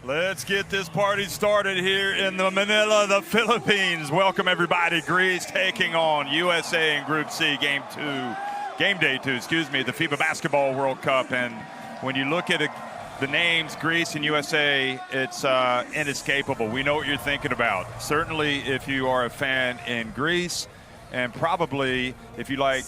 Let's get this party started here in the Manila, the Philippines. Welcome everybody. Greece taking on USA in Group C, game day two, the FIBA Basketball World Cup. And when you look at the names, Greece and USA, it's inescapable. We know what you're thinking about. Certainly if you are a fan in Greece, and probably if you like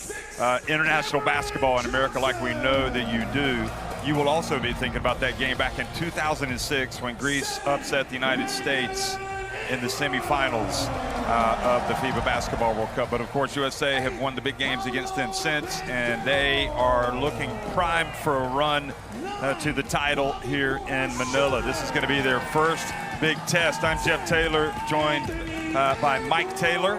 international basketball in America like we know that you do, you will also be thinking about that game back in 2006 when Greece upset the United States in the semifinals of the FIBA Basketball World Cup. But of course, USA have won the big games against them since, and they are looking primed for a run to the title here in Manila. This is going to be their first big test. I'm Jeff Taylor, joined by Mike Taylor.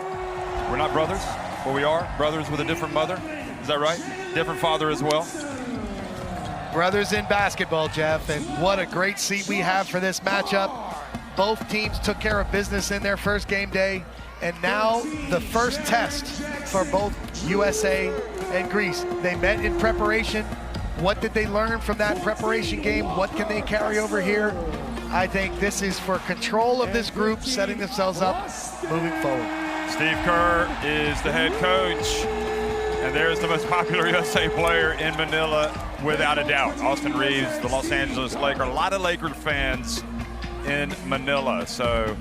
We're not brothers, but we are brothers with a different mother. Is that right? Different father as well. Brothers in basketball, Jeff, and what a great seat we have for this matchup. Both teams took care of business in their first game day, and now the first test for both USA and Greece. They met in preparation. What did they learn from that preparation game? What can they carry over here? I think this is for control of this group, setting themselves up moving forward. Steve Kerr is the head coach, and there's the most popular USA player in Manila, without a doubt. Austin Reeves, the Los Angeles Laker. A lot of Laker fans in Manila. So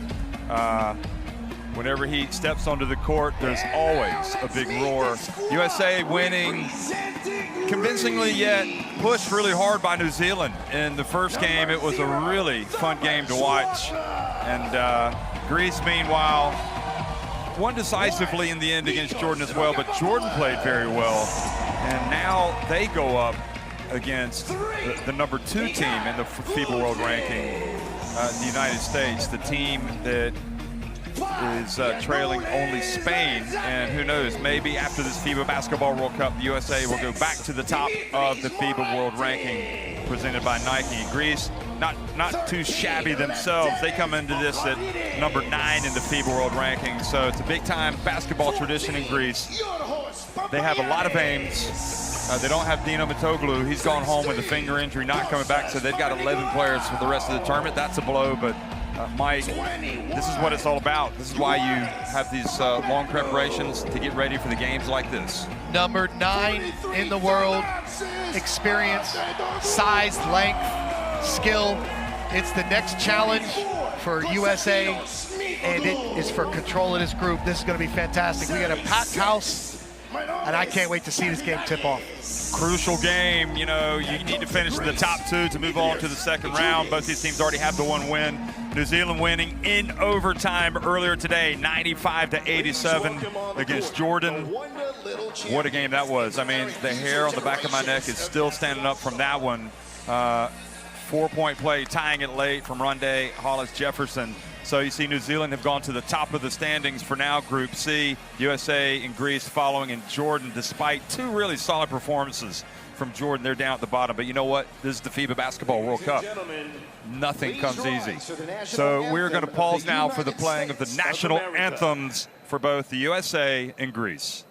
whenever he steps onto the court, there's always a big roar. USA winning convincingly, yet pushed really hard by New Zealand. In the first game, it was a really fun game to watch. And Greece, meanwhile, won decisively in the end against Jordan as well, but Jordan played very well. And now they go up against the number 2 team in the FIBA World Ranking, the United States, the team that is trailing only Spain. And who knows, maybe after this FIBA Basketball World Cup, the USA will go back to the top of the FIBA World Ranking presented by Nike. Greece, not too shabby themselves. They come into this at number 9 in the FIBA World Ranking. So it's a big time basketball tradition in Greece. They have a lot of aims. They don't have Dino Mitoglou. He's gone home with a finger injury, not coming back. So they've got 11 players for the rest of the tournament. That's a blow, but Mike, this is what it's all about. This is why you have these long preparations to get ready for the games like this. Number 9 in the world, experience, size, length, skill. It's the next challenge for USA, and it is for control of this group. This is going to be fantastic. We got a packed house, and I can't wait to see this game tip off. Crucial game. You know, you need to finish in the top 2 to move on to the second round. Both these teams already have the one win. New Zealand winning in overtime earlier today, 95-87 against Jordan. What a game that was. I mean, the hair on the back of my neck is still standing up from that one. 4-point play, tying it late from Rondé Hollis-Jefferson. So you see New Zealand have gone to the top of the standings for now, Group C. USA and Greece following, in Jordan, despite 2 really solid performances from Jordan, they're down at the bottom. But you know what? This is the FIBA Basketball World Cup. Nothing comes easy. So we're going to pause now for the playing of the national anthems for both the USA and Greece.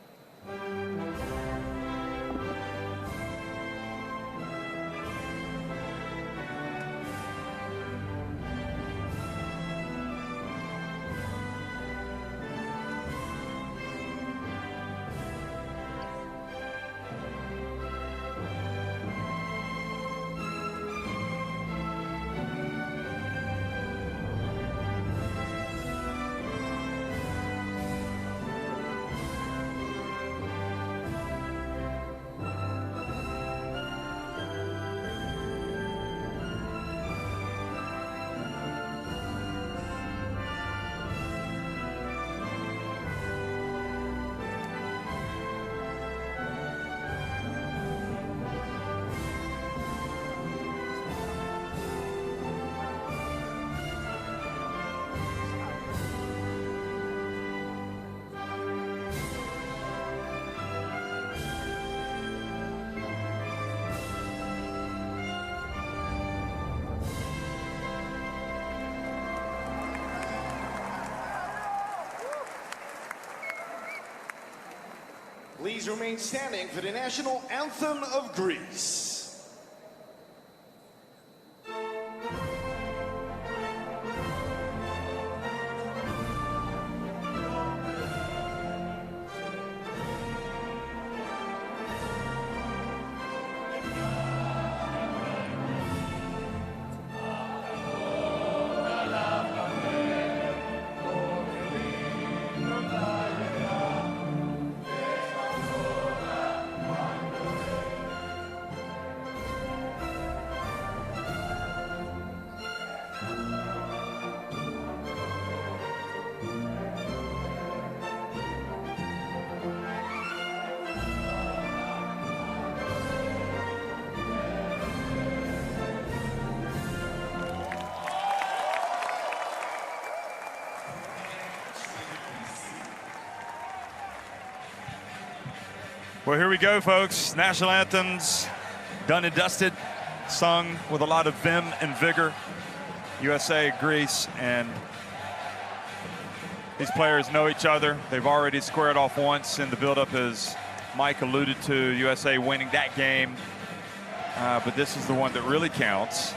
Please remain standing for the national anthem of Greece. Well, here we go, folks. National anthems, done and dusted, sung with a lot of vim and vigor. USA, Greece, and these players know each other. They've already squared off once in the buildup, as Mike alluded to, USA winning that game. But this is the one that really counts.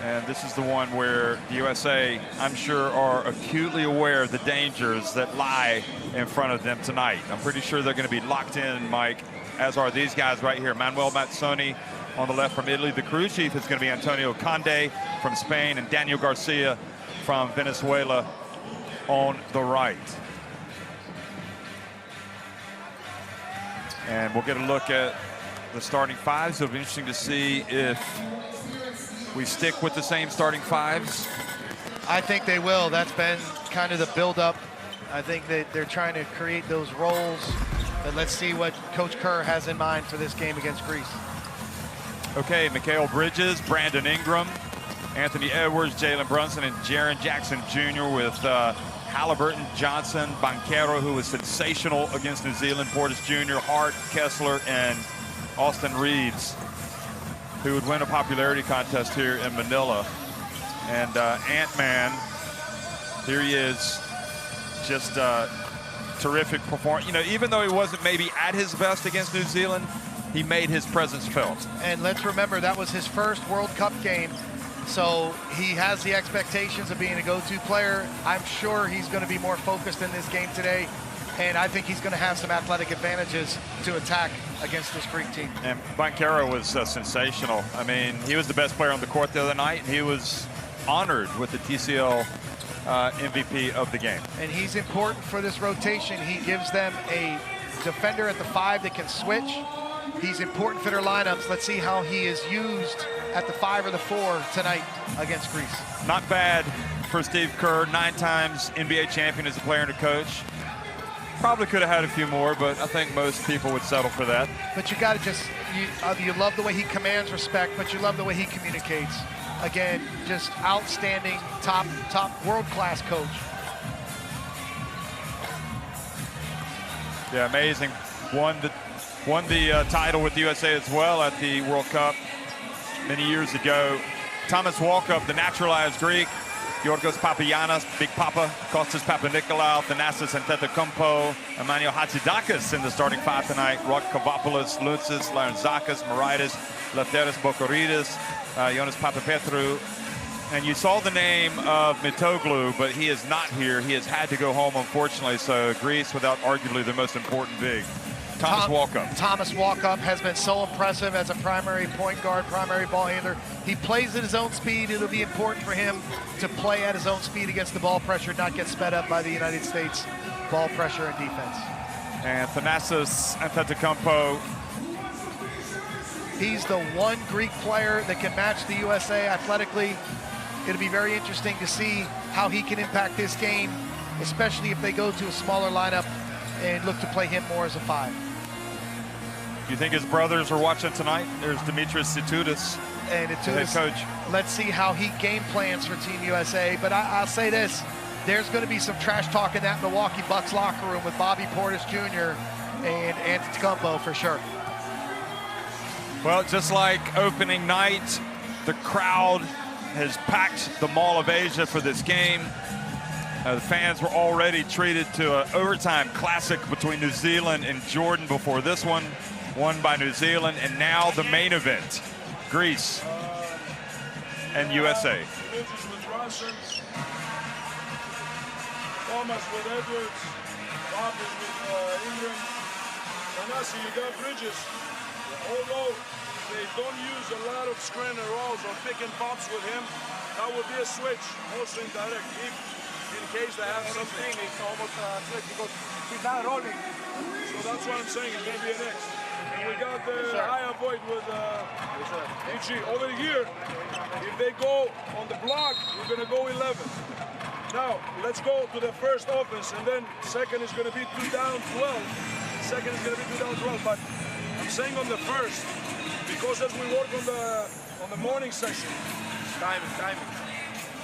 And this is the one where the USA, I'm sure, are acutely aware of the dangers that lie in front of them tonight. I'm pretty sure they're going to be locked in, Mike, as are these guys right here. Manuel Mazzoni on the left from Italy. The crew chief is going to be Antonio Conde from Spain, and Daniel Garcia from Venezuela on the right. And we'll get a look at the starting fives. It'll be interesting to see if we stick with the same starting fives. I think they will. That's been kind of the build-up. I think that they're trying to create those roles. But let's see what Coach Kerr has in mind for this game against Greece. Okay, Mikal Bridges, Brandon Ingram, Anthony Edwards, Jalen Brunson, and Jaren Jackson Jr. with Halliburton, Johnson, Banchero, who was sensational against New Zealand, Portis Jr., Hart, Kessler, and Austin Reeves, who would win a popularity contest here in Manila. And Ant-Man, here he is, just terrific performance. You know, even though he wasn't maybe at his best against New Zealand, he made his presence felt. And let's remember, that was his first World Cup game. So he has the expectations of being a go-to player. I'm sure he's going to be more focused in this game today. And I think he's going to have some athletic advantages to attack against this Greek team. And Banchero was sensational. I mean, he was the best player on the court the other night, and he was honored with the TCL MVP of the game. And he's important for this rotation. He gives them a defender at the 5 that can switch. He's important for their lineups. Let's see how he is used at the 5 or the 4 tonight against Greece. Not bad for Steve Kerr, 9 times NBA champion as a player and a coach. Probably could have had a few more, but I think most people would settle for that. But you got to just, you love the way he commands respect, but you love the way he communicates. Again, just outstanding, top world-class coach. Yeah, amazing. Won the title with the USA as well at the World Cup many years ago. Thomas Walkup, the naturalized Greek. Yorgos Papagiannis, Big Papa, Kostas Papanikolaou, Thanasis Antetokounmpo, Emmanuel Hatzidakis in the starting 5 tonight. Rod Kavopoulos, Luntsis, Larentzakis, Moraitis, Lefteris Bokoridis, Jonas Papapetrou. And you saw the name of Mitoglu, but he is not here. He has had to go home, unfortunately. So Greece without arguably the most important big. Thomas Walkup. Thomas Walkup has been so impressive as a primary point guard, primary ball handler. He plays at his own speed. It'll be important for him to play at his own speed against the ball pressure, not get sped up by the United States ball pressure and defense. And Thanasis Antetokounmpo. He's the one Greek player that can match the USA athletically. It'll be very interesting to see how he can impact this game, especially if they go to a smaller lineup and look to play him more as a 5. Do you think his brothers are watching tonight? There's Dimitris Itoudis, and the head coach. Let's see how he game plans for Team USA. But I'll say this, there's going to be some trash talk in that Milwaukee Bucks locker room with Bobby Portis Jr. and Antetokounmpo for sure. Well, just like opening night, the crowd has packed the Mall of Asia for this game. The fans were already treated to an overtime classic between New Zealand and Jordan before this one, won by New Zealand, and now the main event, Greece and USA. Thomas with Edwards, Bob is with Ingram, Tanasi, you got Bridges. Although they don't use a lot of screen and rolls or pick and pops with him, that would be a switch, also indirect. In case they have something, it's almost a switch because he's not rolling. So that's what I'm saying, it's going to be an X. And we got the high avoid with EG. Over here, if they go on the block, we're going to go 11. Now, let's go to the first offense, and then second is going to be 2 down 12. Second is going to be 2 down 12, but I'm saying on the first, because as we work on the morning session, timing.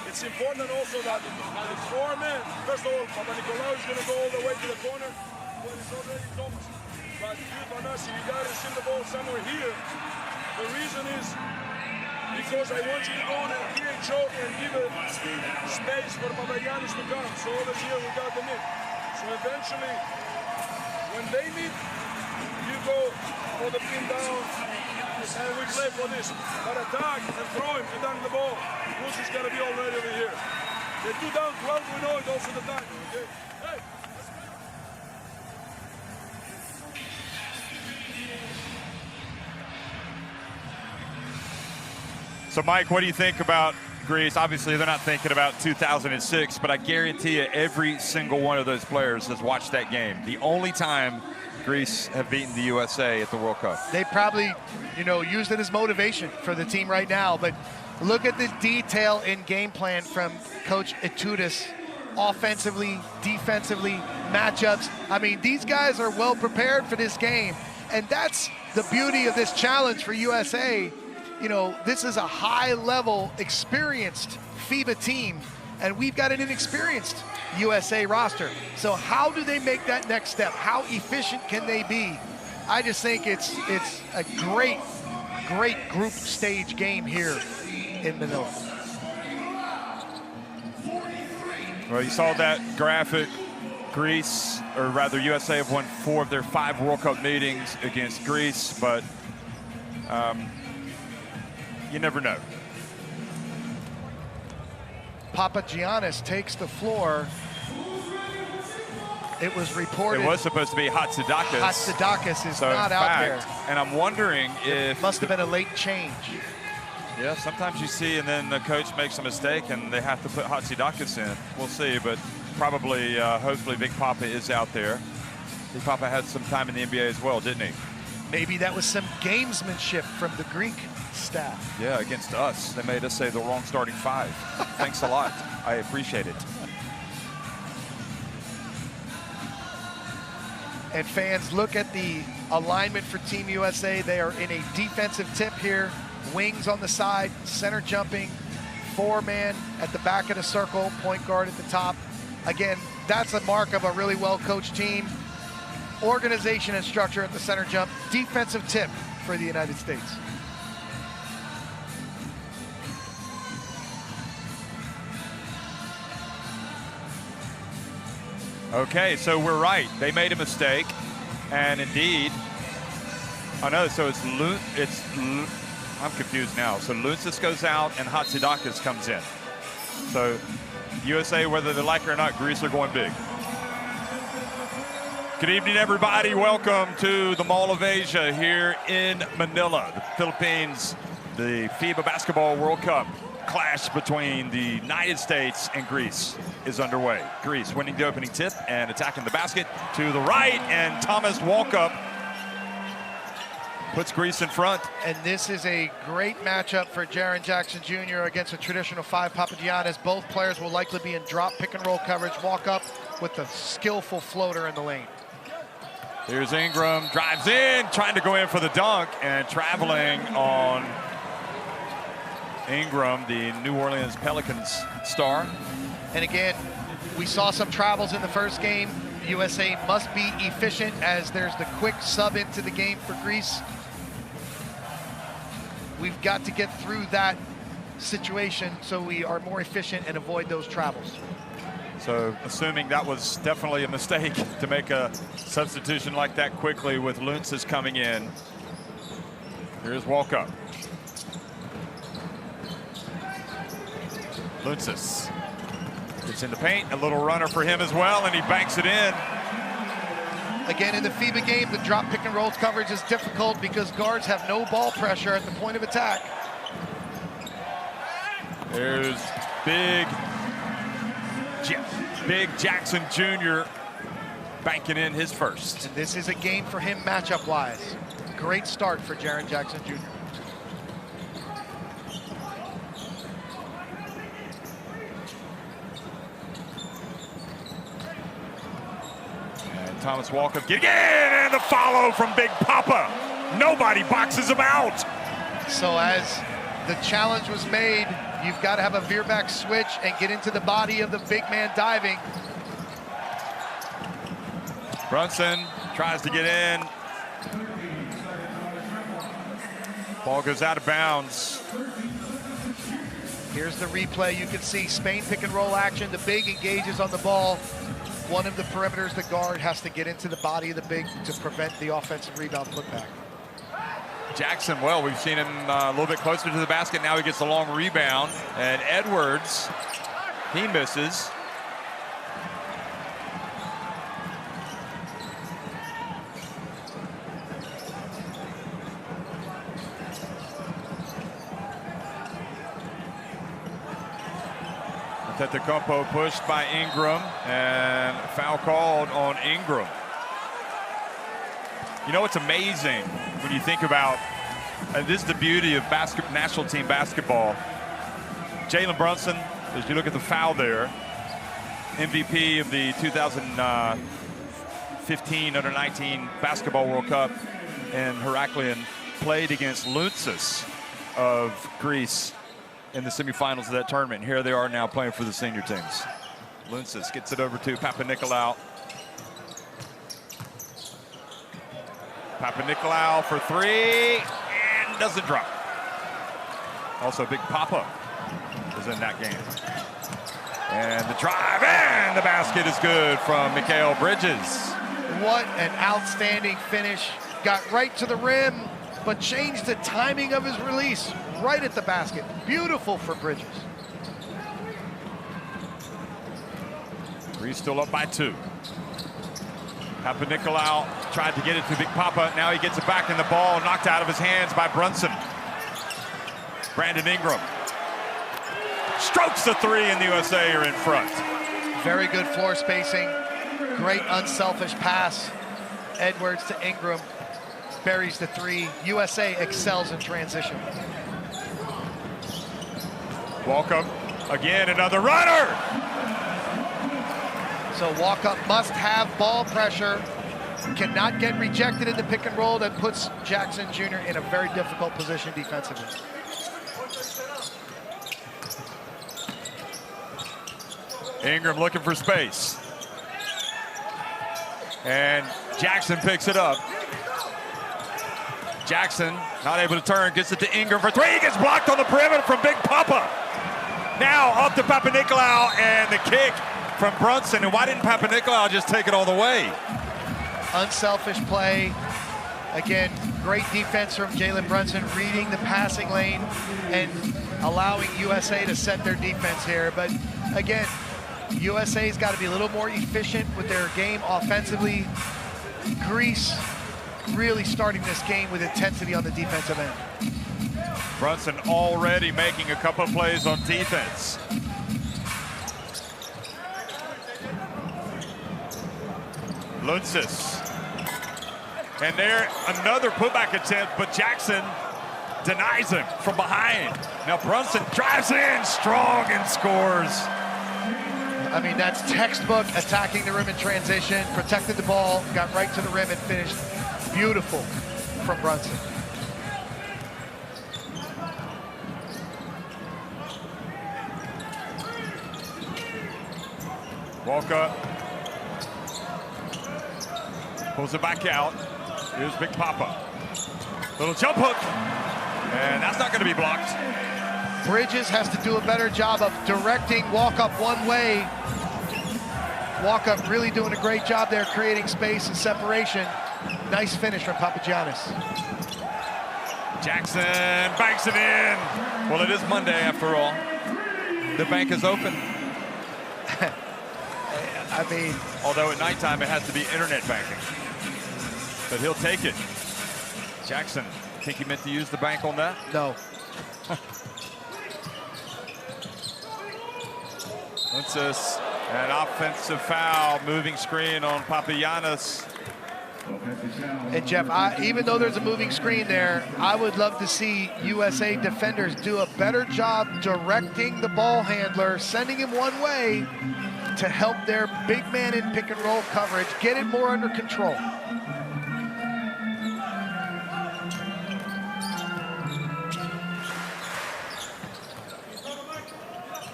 It's important also that the 4 men, first of all, Papanikolaou is going to go all the way to the corner, but it's already Thomas. But Manasi, you got to send the ball somewhere here. The reason is because I want you to go in and DHO and give a space for Papagiannis to come. So over here we got the mid. So eventually, when they meet, you go for the pin down and we play for this. But attack and throw him and dunk the ball. Bruce is going to be already over here. They 2 down 12, we know it also the time. Okay? Hey. So, Mike, what do you think about Greece? Obviously, they're not thinking about 2006, but I guarantee you every single one of those players has watched that game. The only time Greece have beaten the USA at the World Cup. They probably, used it as motivation for the team right now, but look at the detail in game plan from Coach Itoudis, offensively, defensively, matchups. I mean, these guys are well prepared for this game, and that's the beauty of this challenge for USA. This is a high-level, experienced FIBA team, and we've got an inexperienced USA roster. So how do they make that next step? How efficient can they be? I just think it's a great group stage game here in Manila. Well, you saw that graphic. Greece, or rather USA, have won 4 of their 5 World Cup meetings against Greece, but you never know. Papagiannis takes the floor. It was reported. It was supposed to be Hatzidakis. Hatzidakis is So not in out fact, there. And I'm wondering if... Must have been a late change. Yeah, sometimes you see and then the coach makes a mistake and they have to put Hatzidakis in. We'll see, but probably, hopefully Big Papa is out there. Big Papa had some time in the NBA as well, didn't he? Maybe that was some gamesmanship from the Greek staff. Yeah, against us. They made us say the wrong starting 5. Thanks a lot. I appreciate it. And fans, look at the alignment for Team USA. They are in a defensive tip here. Wings on the side, center jumping, 4-man at the back of the circle, point guard at the top. Again, that's a mark of a really well-coached team. Organization and structure at the center jump. Defensive tip for the United States. Okay, so we're right. They made a mistake, and indeed, so I'm confused now. So Lucis goes out and Hatzidakis comes in. So USA, whether they like it or not, Greece are going big. Good evening, everybody. Welcome to the Mall of Asia here in Manila. The Philippines, the FIBA Basketball World Cup clash between the United States and Greece is underway. Greece winning the opening tip and attacking the basket to the right, and Thomas Walkup puts Greece in front. And this is a great matchup for Jaren Jackson Jr. against a traditional 5 Papagiannis. Both players will likely be in drop pick and roll coverage. Walkup with a skillful floater in the lane. Here's Ingram, drives in, trying to go in for the dunk, and traveling on Ingram, the New Orleans Pelicans star. And again, we saw some travels in the first game. USA must be efficient as there's the quick sub into the game for Greece. We've got to get through that situation so we are more efficient and avoid those travels. So assuming that was definitely a mistake to make a substitution like that quickly with Lucis coming in. Here's Walkup. Lucis gets in the paint, a little runner for him as well, and he banks it in. Again, in the FIBA game, the drop pick and roll coverage is difficult because guards have no ball pressure at the point of attack. There's Big Jackson Jr. banking in his first. And this is a game for him matchup-wise. Great start for Jaren Jackson Jr. And Thomas Walkup getting in, and the follow from Big Papa. Nobody boxes him out. So as the challenge was made, you've got to have a veer back switch and get into the body of the big man diving. Brunson tries to get in, Ball goes out of bounds. Here's the replay. You can see Spain pick and roll action. The big engages on the ball. One of the perimeters, the guard, has to get into the body of the big to prevent the offensive rebound putback. Jackson, well, we've seen him a little bit closer to the basket. Now he gets a long rebound. And Edwards, he misses. Antetokounmpo pushed by Ingram, and foul called on Ingram. You know, it's amazing when you think about, and this is the beauty of national team basketball. Jalen Brunson, as you look at the foul there, MVP of the 2015 Under-19 Basketball World Cup, and Heraklion played against Luntsis of Greece in the semifinals of that tournament. Here they are now playing for the senior teams. Luntsis gets it over to Papanikolaou. Papanikolaou for three, and doesn't drop. Also, Big Papa is in that game. And the drive, and the basket is good from Mikal Bridges. What an outstanding finish. Got right to the rim, but changed the timing of his release right at the basket. Beautiful for Bridges. Greece still up by 2. Papanikolaou tried to get it to Big Papa. Now he gets it back in the ball, knocked out of his hands by Brunson. Brandon Ingram strokes the three, and the USA are in front. Very good floor spacing. Great unselfish pass. Edwards to Ingram. Buries the three. USA excels in transition. Walkup, again, another runner. So Walkup must have ball pressure. Cannot get rejected in the pick and roll. That puts Jackson Jr. in a very difficult position defensively. Ingram looking for space. And Jackson picks it up. Jackson not able to turn, gets it to Ingram for three. He gets blocked on the perimeter from Big Papa. Now up to Papanikolaou, and the kick from Brunson. And why didn't Papanikolaou just take it all the way? Unselfish play. Again, great defense from Jalen Brunson, reading the passing lane and allowing USA to set their defense here. But again, USA's got to be a little more efficient with their game offensively. Greece really starting this game with intensity on the defensive end. Brunson already making a couple of plays on defense. Luntsis. And there, another putback attempt, but Jackson denies him from behind. Now Brunson drives in strong and scores. I mean, that's textbook attacking the rim in transition, protected the ball, got right to the rim and finished. Beautiful from Brunson. Walkup. Pulls it back out. Here's Big Papa. Little jump hook. And that's not going to be blocked. Bridges has to do a better job of directing Walkup one way. Walkup really doing a great job there, creating space and separation. Nice finish from Papagiannis. Jackson banks it in. Well, it is Monday after all. The bank is open. I mean, although at nighttime it has to be internet banking. But he'll take it. Jackson, think he meant to use the bank on that? No. Luntsis, an offensive foul, moving screen on Papagiannis. And Jeff, even though there's a moving screen there, I would love to see USA defenders do a better job directing the ball handler, sending him one way to help their big man in pick and roll coverage, get it more under control.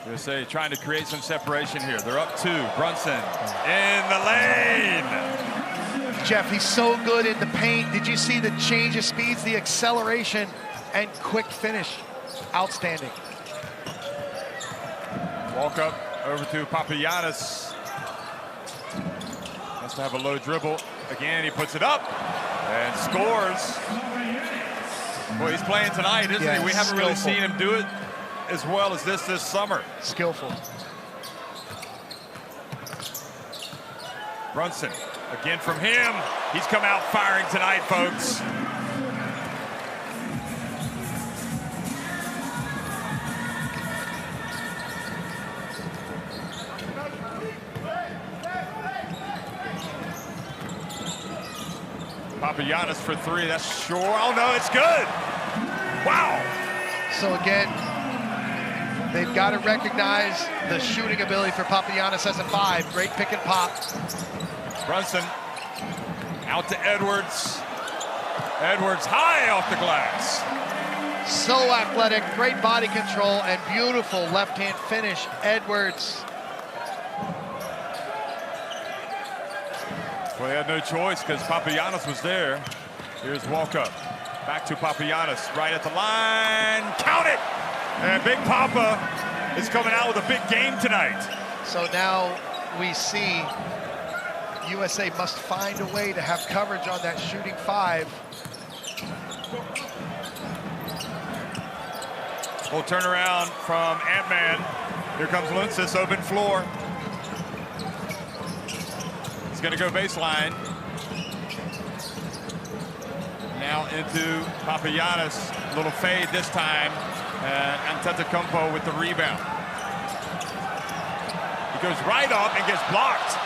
USA trying to create some separation here. They're up 2. Brunson in the lane. Jeff, he's so good in the paint. Did you see the change of speeds, the acceleration and quick finish. Outstanding. Walk up over to Papagiannis. Has to have a low dribble. Again, he puts it up and scores. Well, he's playing tonight, isn't he? We haven't really seen him do it as well as this summer. Skillful. Brunson, again from him. He's come out firing tonight, folks. Papagiannis for three, that's sure. Oh no, it's good. Wow. So again, they've got to recognize the shooting ability for Papagiannis as a 5. Great pick and pop. Brunson out to Edwards. Edwards high off the glass. So athletic, great body control, and beautiful left-hand finish. Edwards. Well, they had no choice because Papagiannis was there. Here's Walkup. Back to Papagiannis, right at the line. Count it! And Big Papa is coming out with a big game tonight. So now we see USA must find a way to have coverage on that shooting 5. Full turnaround from Ant-Man. Here comes Luncic, open floor. He's gonna go baseline. Now into Papagiannis, little fade this time. Antetokounmpo with the rebound. He goes right up and gets blocked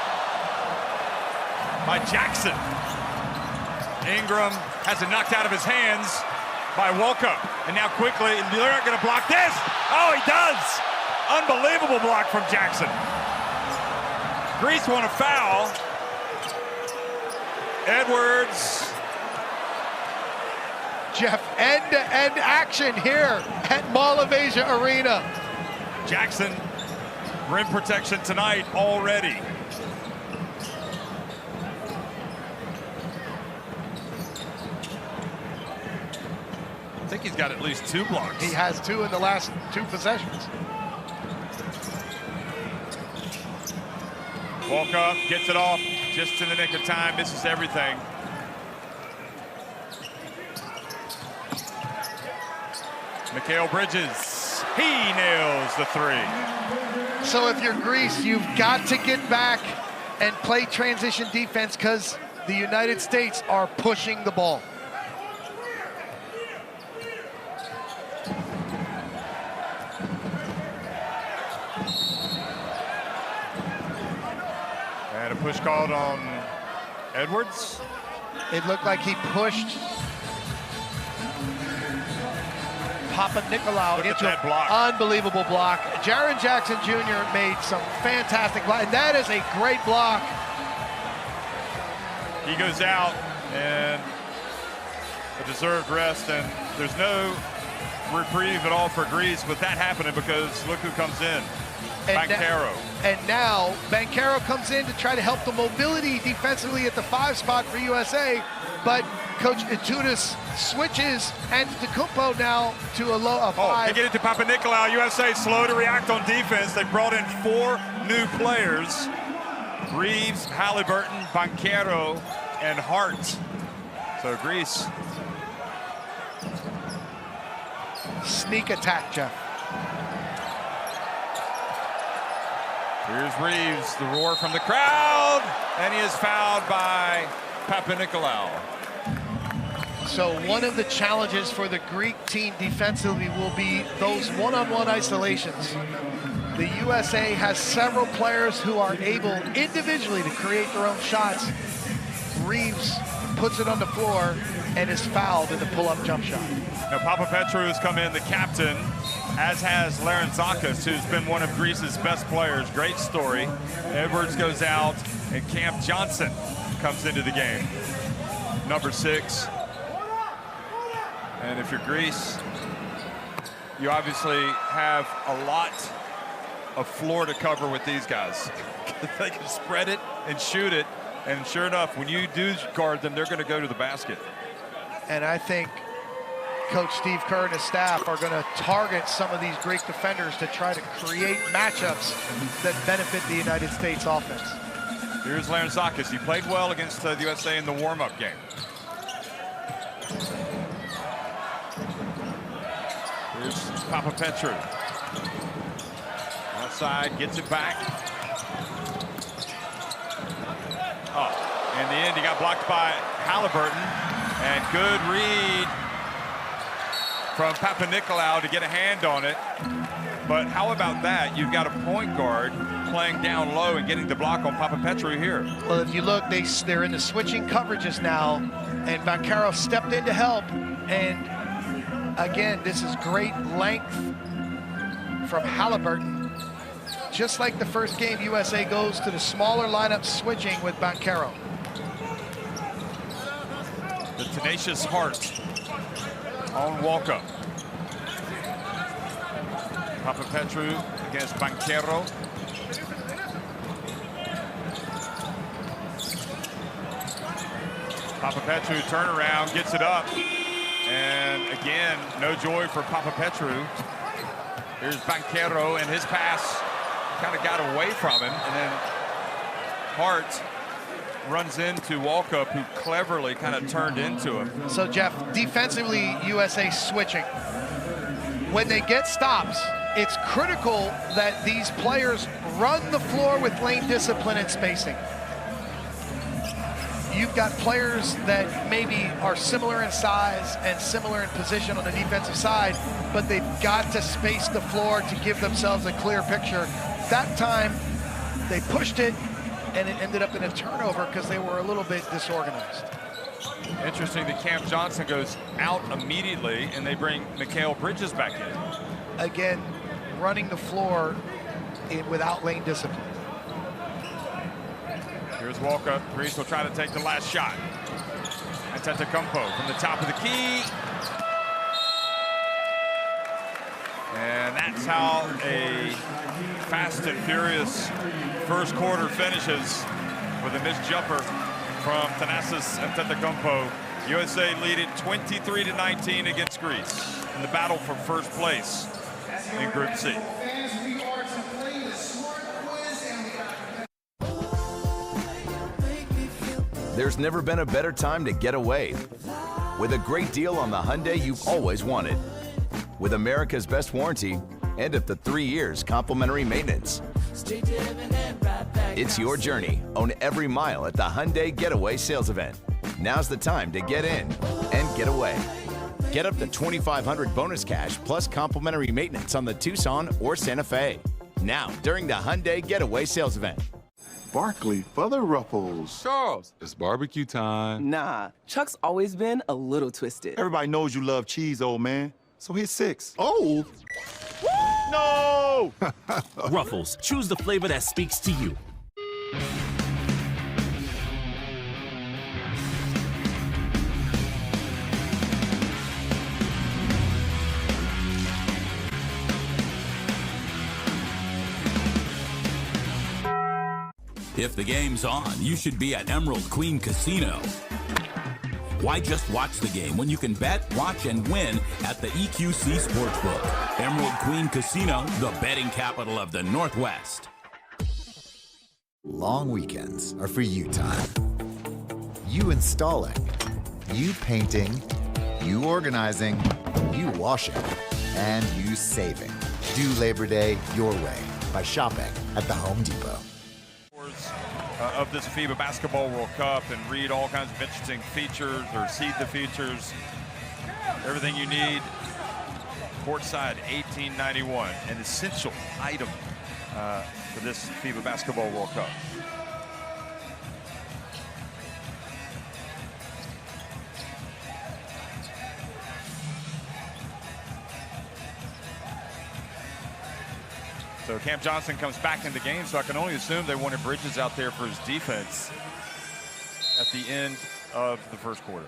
by Jackson. Ingram has it knocked out of his hands by Walkup. And now quickly, they're not gonna block this. Oh, he does. Unbelievable block from Jackson. Greece won a foul. Edwards. Jeff, end-to-end action here at Mall of Asia Arena. Jackson, rim protection tonight already. I think he's got at least 2 blocks. He has 2 in the last 2 possessions. Walkup gets it off just in the nick of time. Misses everything. Mikal Bridges, he nails the 3. So if you're Greece, you've got to get back and play transition defense because the United States are pushing the ball. And a push called on Edwards. It looked like he pushed Papa Nicolau into that block. Unbelievable block. Jaren Jackson Jr. made some fantastic block, and that is a great block. He goes out and a deserved rest, and there's no reprieve at all for Greece with that happening because look who comes in. Banchero. And now Banchero comes in to try to help the mobility defensively at the 5 spot for USA, but Coach Itunis switches Antetokounmpo now to a 5. Oh, they get it to Papa Nicolau. USA slow to react on defense. They brought in 4 new players. Reeves, Halliburton, Banchero, and Hart. So Greece. Sneak attack, Jeff. Here's Reeves, the roar from the crowd, and he is fouled by Papa Nicolau. So one of the challenges for the Greek team defensively will be those one-on-one isolations. The USA has several players who are able individually to create their own shots. Reeves puts it on the floor and is fouled in the pull-up jump shot. Now Papa Petru has come in, the captain, as has Larentzakis, who's been one of Greece's best players. Great story. Edwards goes out, and Camp Johnson comes into the game. Number 6. And if you're Greece, you obviously have a lot of floor to cover with these guys. They can spread it and shoot it, and sure enough, when you do guard them, they're going to go to the basket. And I think Coach Steve Kerr and his staff are going to target some of these Greek defenders to try to create matchups that benefit the United States offense. Here's Larentzakis. He played well against the USA in the warm-up game. Here's Papapetru. Outside, gets it back. Oh, in the end, he got blocked by Halliburton. And good read from Papanikolaou to get a hand on it. But how about that? You've got a point guard playing down low and getting the block on Papapetru here. Well, if you look, they're in the switching coverages now, and Banchero stepped in to help. And again, this is great length from Halliburton. Just like the first game, USA goes to the smaller lineup switching with Banchero. The tenacious Hart on walk-up. Papapetru against Banchero. Papapetru turnaround, gets it up. And again, no joy for Papapetru. Here's Banchero, and his pass kind of got away from him. And then Hart runs into Walkup, who cleverly kind of turned into him. So, Jeff, defensively, USA switching. When they get stops, it's critical that these players run the floor with lane discipline and spacing. You've got players that maybe are similar in size and similar in position on the defensive side, but they've got to space the floor to give themselves a clear picture. That time, they pushed it, and it ended up in a turnover because they were a little bit disorganized. Interesting that Cam Johnson goes out immediately, and they bring Mikal Bridges back in. Again, running the floor without lane discipline. Here's Walkup. Greece will try to take the last shot. Antetokounmpo from the top of the key. And that's how a fast and furious first quarter finishes with a missed jumper from Thanasis Antetokounmpo. USA lead it 23-19 against Greece in the battle for first place in Group C. There's never been a better time to get away. With a great deal on the Hyundai you've always wanted. With America's best warranty and up to 3 years complimentary maintenance. It's your journey. Own every mile at the Hyundai Getaway Sales Event. Now's the time to get in and get away. Get up to $2,500 bonus cash plus complimentary maintenance on the Tucson or Santa Fe. Now, during the Hyundai Getaway Sales Event. Barkley for the Ruffles. Charles, it's barbecue time. Nah, Chuck's always been a little twisted. Everybody knows you love cheese, old man. So here's 6. Oh! No! Ruffles, choose the flavor that speaks to you. If the game's on, you should be at Emerald Queen Casino. Why just watch the game when you can bet, watch, and win at the EQC Sportsbook? Emerald Queen Casino, the betting capital of the Northwest. Long weekends are for you time. You installing, you painting, you organizing, you washing, and you saving. Do Labor Day your way by shopping at the Home Depot. Of this FIBA Basketball World Cup and read all kinds of interesting features or see the features. Everything you need. Courtside 1891, an essential item for this FIBA Basketball World Cup. So Cam Johnson comes back in the game, so I can only assume they wanted Bridges out there for his defense at the end of the first quarter.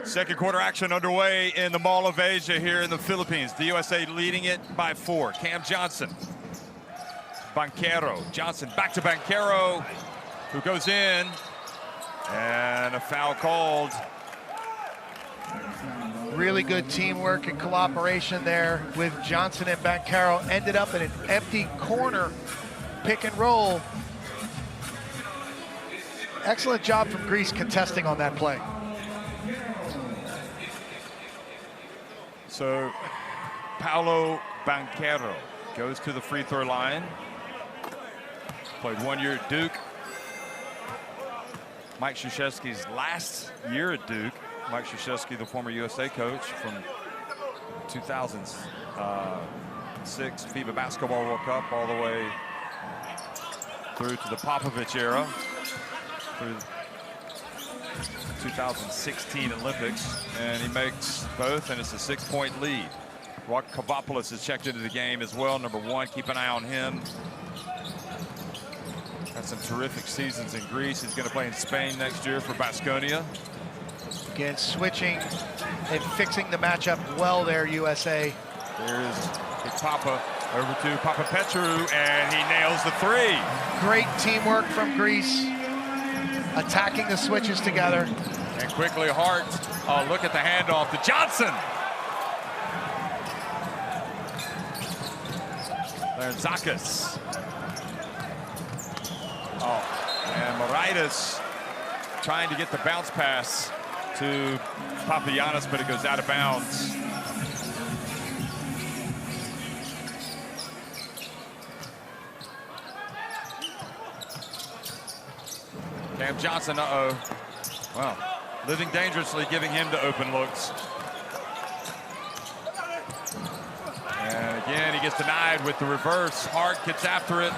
Second quarter action underway in the Mall of Asia here in the Philippines. The USA leading it by 4. Cam Johnson. Banchero. Johnson back to Banchero, who goes in. And a foul called Really good teamwork and cooperation there with Johnson and Bancaro. Ended up in an empty corner pick and roll. Excellent job from Greece contesting on that play. So Paolo Bancaro goes to the free throw line. Played 1 year at Duke. Mike Krzyzewski's last year at Duke. Mike Krzyzewski, the former USA coach from 2006 FIBA Basketball World Cup, all the way through to the Popovich era, through 2016 Olympics, and he makes both, and it's a 6-point lead. Rock Kavopoulos has checked into the game as well, number 1. Keep an eye on him. Had some terrific seasons in Greece. He's going to play in Spain next year for Baskonia. Again, switching and fixing the matchup well there, USA. There's Big Papa over to Papa Petru, and he nails the 3. Great teamwork from Greece, attacking the switches together. And quickly Hart, oh, look at the handoff to Johnson. There's Zakas. Oh, and Moraitis trying to get the bounce pass to Papagiannis, but it goes out of bounds. Cam Johnson, well, living dangerously, giving him the open looks. And again, he gets denied with the reverse. Hart gets after it.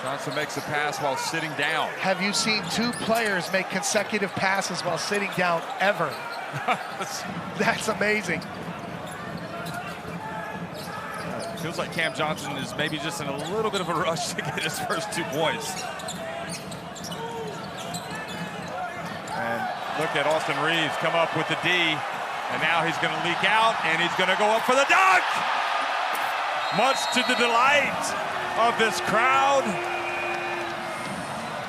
Johnson makes a pass while sitting down. Have you seen 2 players make consecutive passes while sitting down ever? That's amazing. Feels like Cam Johnson is maybe just in a little bit of a rush to get his first 2 points. And look at Austin Reeves come up with the D, and now he's going to leak out, and he's going to go up for the dunk! Much to the delight of this crowd.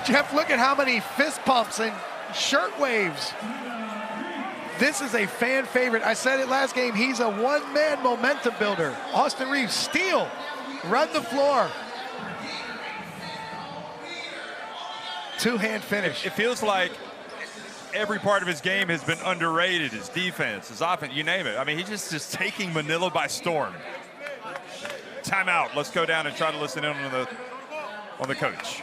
Jeff, look at how many fist pumps and shirt waves. This is a fan favorite. I said it last game, he's a one-man momentum builder. Austin Reeves, steal, run the floor. 2-hand finish. It feels like every part of his game has been underrated. His defense, his offense, you name it. I mean, he's just taking Manila by storm. Timeout. Let's go down and try to listen in on the coach.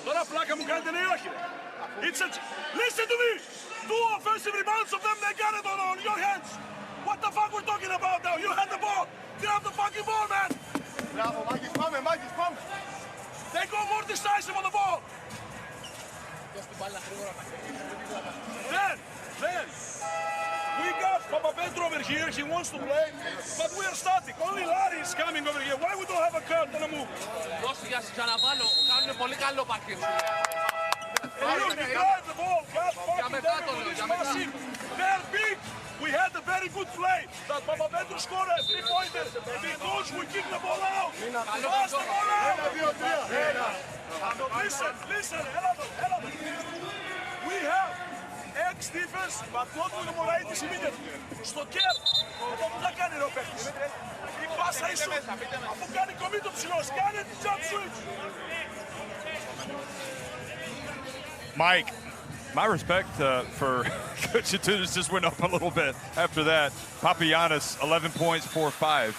Τώρα πλάκα μου κάνετε ναι ή όχι. Listen to me. 2 offensive rebounds of them, they got it on your hands. What the fuck we're talking about now? You had the ball. Grab the fucking ball, man. Bravo, Mikey's coming, Mikey's coming. They go more decisive on the ball. Then, we got Papa Petro over here. He wants to play, but we are static. Only Larry is coming over here. Why we don't have a cut and a move? The ball. They're big. We had a very good play that Papa Petro scored a 3-pointer because we kick the ball out. Pass the ball out. Listen, we have ex-defense, but not with the Moraitis immediately. Στο κέρ, εδώ που θα κάνει ο παίκτης. Η πάσα ίσου, αφού κάνει κομμή το ψηλός, κάνει τη jump switch. Mike, my respect for Coach Atudas just went up a little bit after that. Papagiannis, 11 points, 4-5.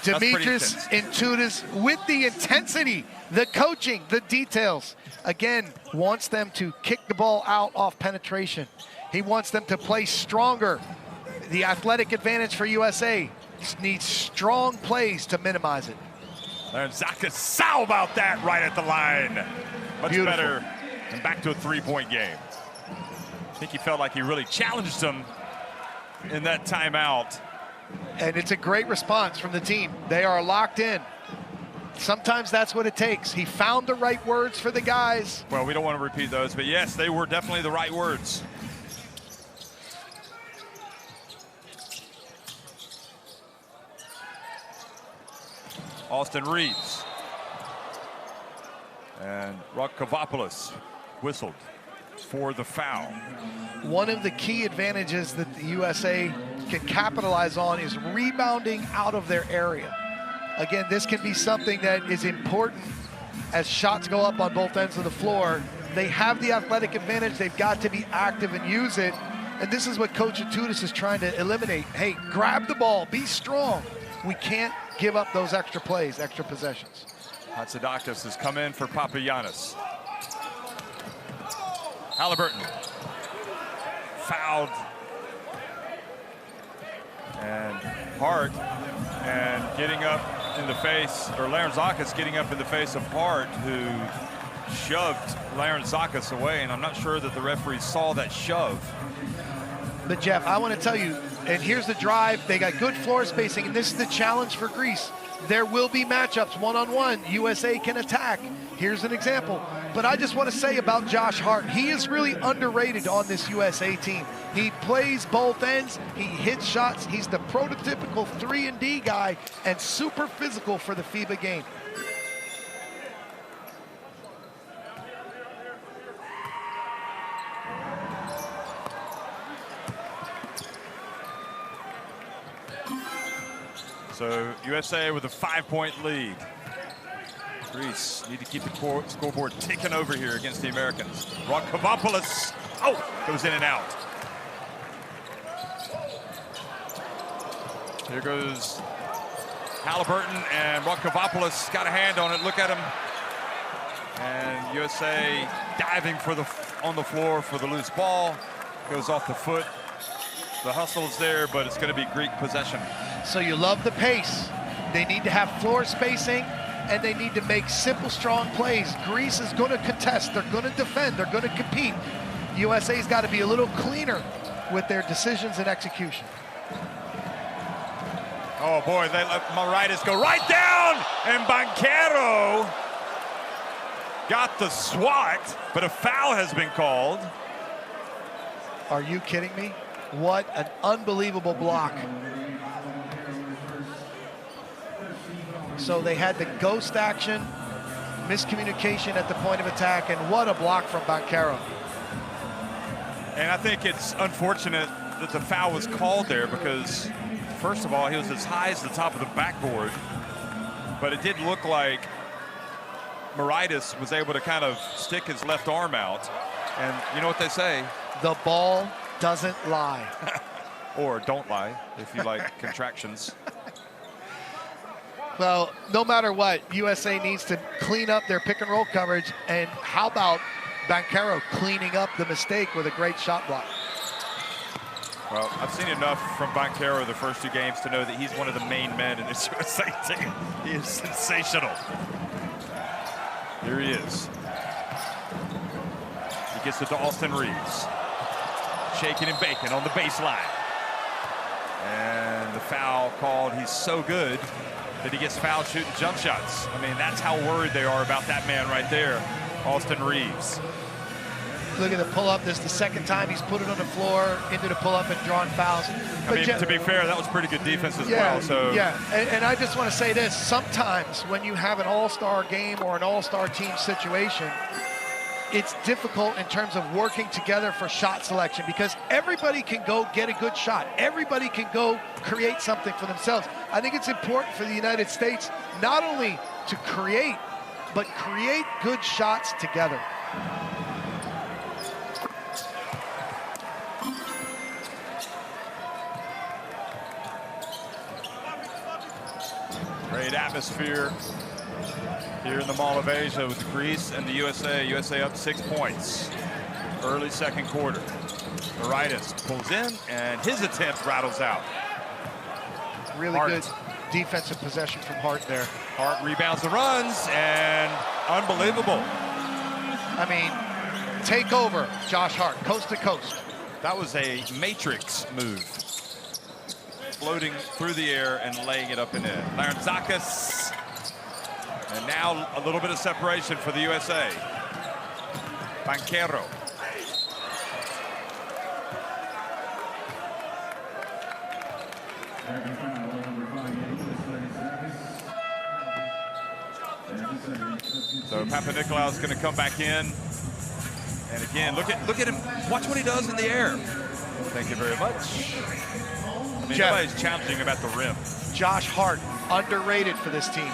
Demetrius Atudas with the intensity, the coaching, the details. Again, wants them to kick the ball out off penetration. He wants them to play stronger. The athletic advantage for USA needs strong plays to minimize it. And Zakas, how about that right at the line? Much Beautiful. Better. And back to a 3-point game. I think he felt like he really challenged him in that timeout. And it's a great response from the team. They are locked in. Sometimes that's what it takes. He found the right words for the guys. Well, we don't want to repeat those, but yes, they were definitely the right words. Austin Reeves. And Rokavopoulos whistled for the foul. One of the key advantages that the USA can capitalize on is rebounding out of their area. Again, this can be something that is important as shots go up on both ends of the floor. They have the athletic advantage. They've got to be active and use it. And this is what Coach Atutis is trying to eliminate. Hey, grab the ball, be strong. We can't give up those extra plays, extra possessions. Hatzidakis has come in for Papagiannis. Halliburton fouled. And Hart, and getting up in the face, or Larentzakis getting up in the face of Hart, who shoved Larentzakis away, and I'm not sure that the referee saw that shove. But Jeff, I want to tell you, and here's the drive. They got good floor spacing, and this is the challenge for Greece. There will be matchups one-on-one. USA can attack. Here's an example. But I just want to say about Josh Hart, he is really underrated on this USA team. He plays both ends, he hits shots, he's the prototypical 3-and-D guy, and super physical for the FIBA game. So USA with a 5-point lead. Greece need to keep the scoreboard ticking over here against the Americans. Rokavopoulos, goes in and out. Here goes Halliburton, and Rokavopoulos got a hand on it. Look at him. And USA diving on the floor for the loose ball. Goes off the foot. The hustle is there, but it's going to be Greek possession. So you love the pace. They need to have floor spacing, and they need to make simple, strong plays. Greece is going to contest. They're going to defend. They're going to compete. USA's got to be a little cleaner with their decisions and execution. Oh, boy, they let Mauraitis go right down, and Banchero got the swat, but a foul has been called. Are you kidding me? What an unbelievable block. So they had the ghost action, miscommunication at the point of attack, and what a block from Banchero. And I think it's unfortunate that the foul was called there because, first of all, he was as high as the top of the backboard, but it did look like Mauraitis was able to kind of stick his left arm out. And you know what they say? The ball doesn't lie. Or don't lie, if you like contractions. Well, no matter what, USA needs to clean up their pick and roll coverage. And how about Banchero cleaning up the mistake with a great shot block? Well, I've seen enough from Banchero the first two games to know that he's one of the main men in this USA team. He is sensational. Here he is. He gets it to Austin Reeves. Shaking and baking on the baseline. And the foul called. He's so good that he gets fouled shooting jump shots. I mean, that's how worried they are about that man right there, Austin Reeves. Look at the pull-up. This is the second time he's put it on the floor, into the pull-up and drawn fouls. I mean, to be fair, that was pretty good defense as well. So yeah, and I just want to say this. Sometimes when you have an all-star game or an all-star team situation, it's difficult in terms of working together for shot selection because everybody can go get a good shot. Everybody can go create something for themselves. I think it's important for the United States not only to create, but create good shots together. Great atmosphere here in the Mall of Asia with Greece and the USA. USA up 6 points. Early second quarter. Mauraitis pulls in, and his attempt rattles out. Really Hart. Good defensive possession from Hart there. Hart rebounds and runs, and unbelievable. I mean, take over, Josh Hart, coast to coast. That was a matrix move. Floating through the air and laying it up and in. Larentzakis. And now a little bit of separation for the USA. Banchero. So So Papanicolaou's going to come back in. And again, look at him. Watch what he does in the air. Thank you very much. I mean, nobody's challenging him at the rim. Josh Hart, underrated for this team.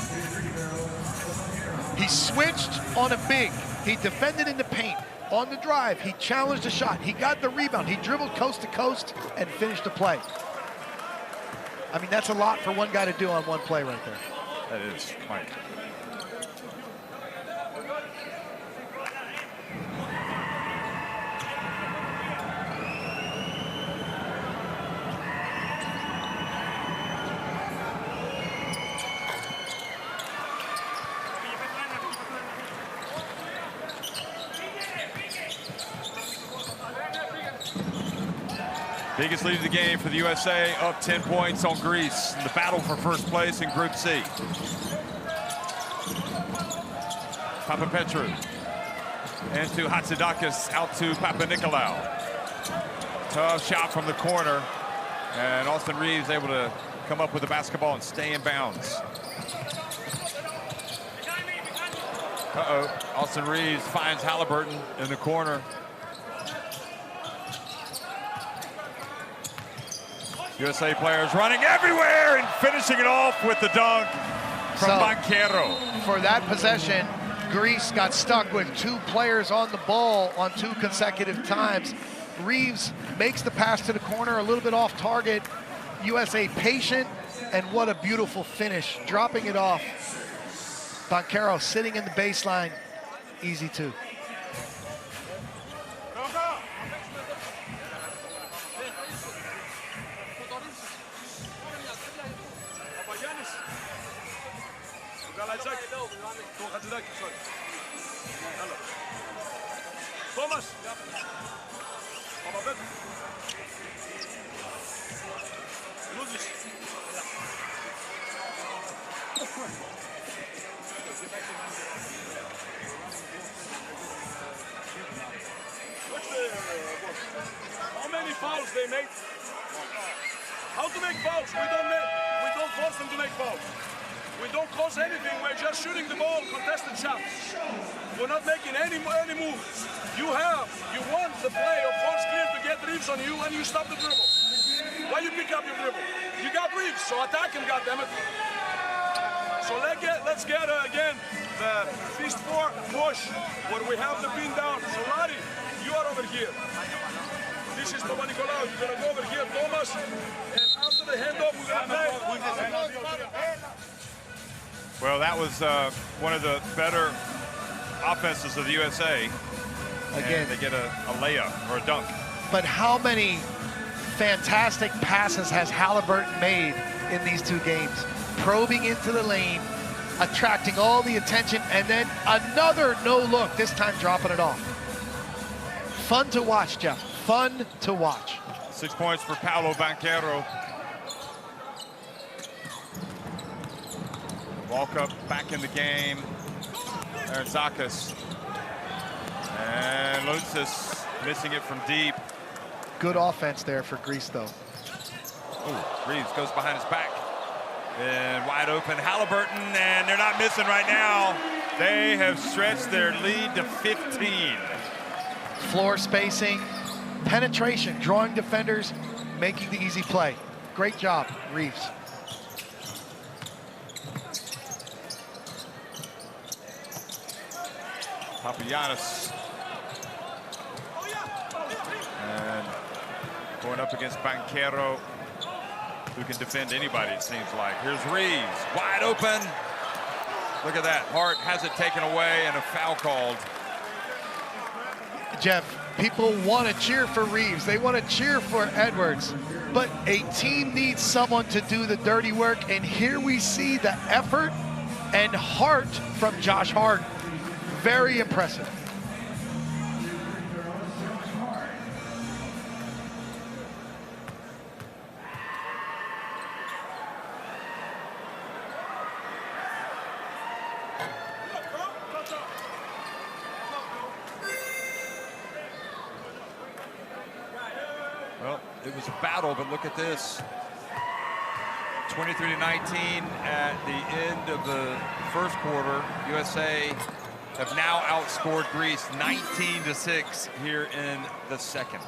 He switched on a big. He defended in the paint. On the drive, he challenged a shot. He got the rebound. He dribbled coast to coast and finished the play. I mean, that's a lot for one guy to do on one play right there. That is, Mike. Biggest lead of the game for the USA, up 10 points on Greece in the battle for first place in Group C. Papapetru into Hatzidakis, out to Papanicolaou. Tough shot from the corner, and Austin Reeves able to come up with the basketball and stay in bounds. Austin Reeves finds Halliburton in the corner. USA players running everywhere and finishing it off with the dunk from Banchero. For that possession, Greece got stuck with two players on the ball on two consecutive times. Reeves makes the pass to the corner, a little bit off target. USA patient, and what a beautiful finish, dropping it off. Banchero sitting in the baseline, easy two. Thomas. How many fouls they make? How to make fouls? We don't force them to make fouls. We don't cause anything. We're just shooting the ball, contested shots. We're not making any moves. You want the play of force clear to get Reeves on you, and you stop the dribble. Why you pick up your dribble? You got Reeves, so attack him, goddammit. So let's get again the fist four push where we have the pin down. So Larry, you are over here. This is Papanicolaou. You're gonna go over here, Thomas, and after the handoff, we're gonna play. Well, that was one of the better offenses of the USA. Again, and they get a layup or a dunk. But how many fantastic passes has Halliburton made in these two games? Probing into the lane, attracting all the attention, and then another no look, this time dropping it off. Fun to watch, Jeff. Fun to watch. 6 points for Paolo Banchero. Walkup back in the game. There's Zakis. And Lutzis missing it from deep. Good offense there for Greece, though. Ooh, Reeves goes behind his back. And wide open Halliburton, and they're not missing right now. They have stretched their lead to 15. Floor spacing, penetration, drawing defenders, making the easy play. Great job, Reeves. Papagiannis. And going up against Banchero, who can defend anybody, it seems like. Here's Reeves, wide open. Look at that. Hart has it taken away and a foul called. Jeff, people want to cheer for Reeves. They want to cheer for Edwards. But a team needs someone to do the dirty work. And here we see the effort and heart from Josh Hart. Very impressive. Well, it was a battle, but look at this. 23-19 at the end of the first quarter. USA have now outscored Greece 19-6 here in the second.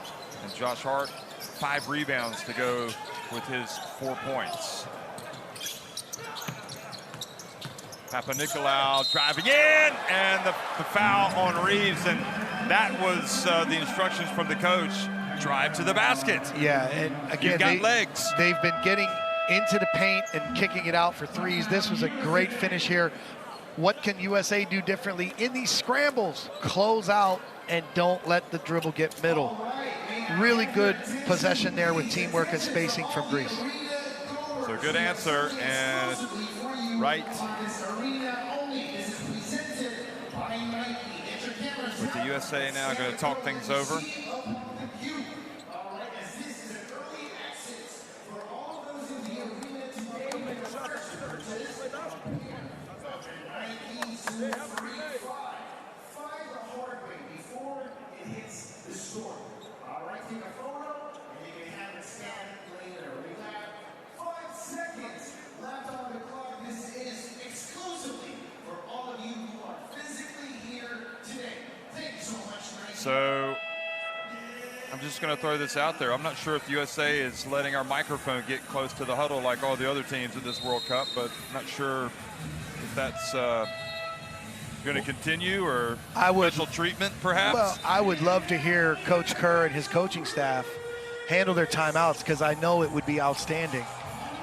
And Josh Hart, 5 rebounds to go with his 4 points. Papanikolaou driving in, and the foul on Reeves, and that was the instructions from the coach. Drive to the basket. Yeah, and again, You've got legs. They've been getting into the paint and kicking it out for threes. This was a great finish here. What can USA do differently in these scrambles? Close out and don't let the dribble get middle. Really good possession there with teamwork and spacing from Greece. So good answer, and right with the USA now going to talk things over. So I'm just going to throw this out there. I'm not sure if the USA is letting our microphone get close to the huddle like all the other teams in this World Cup, but I'm not sure if that's going to continue or special treatment, perhaps. Well, I would love to hear Coach Kerr and his coaching staff handle their timeouts, because I know it would be outstanding.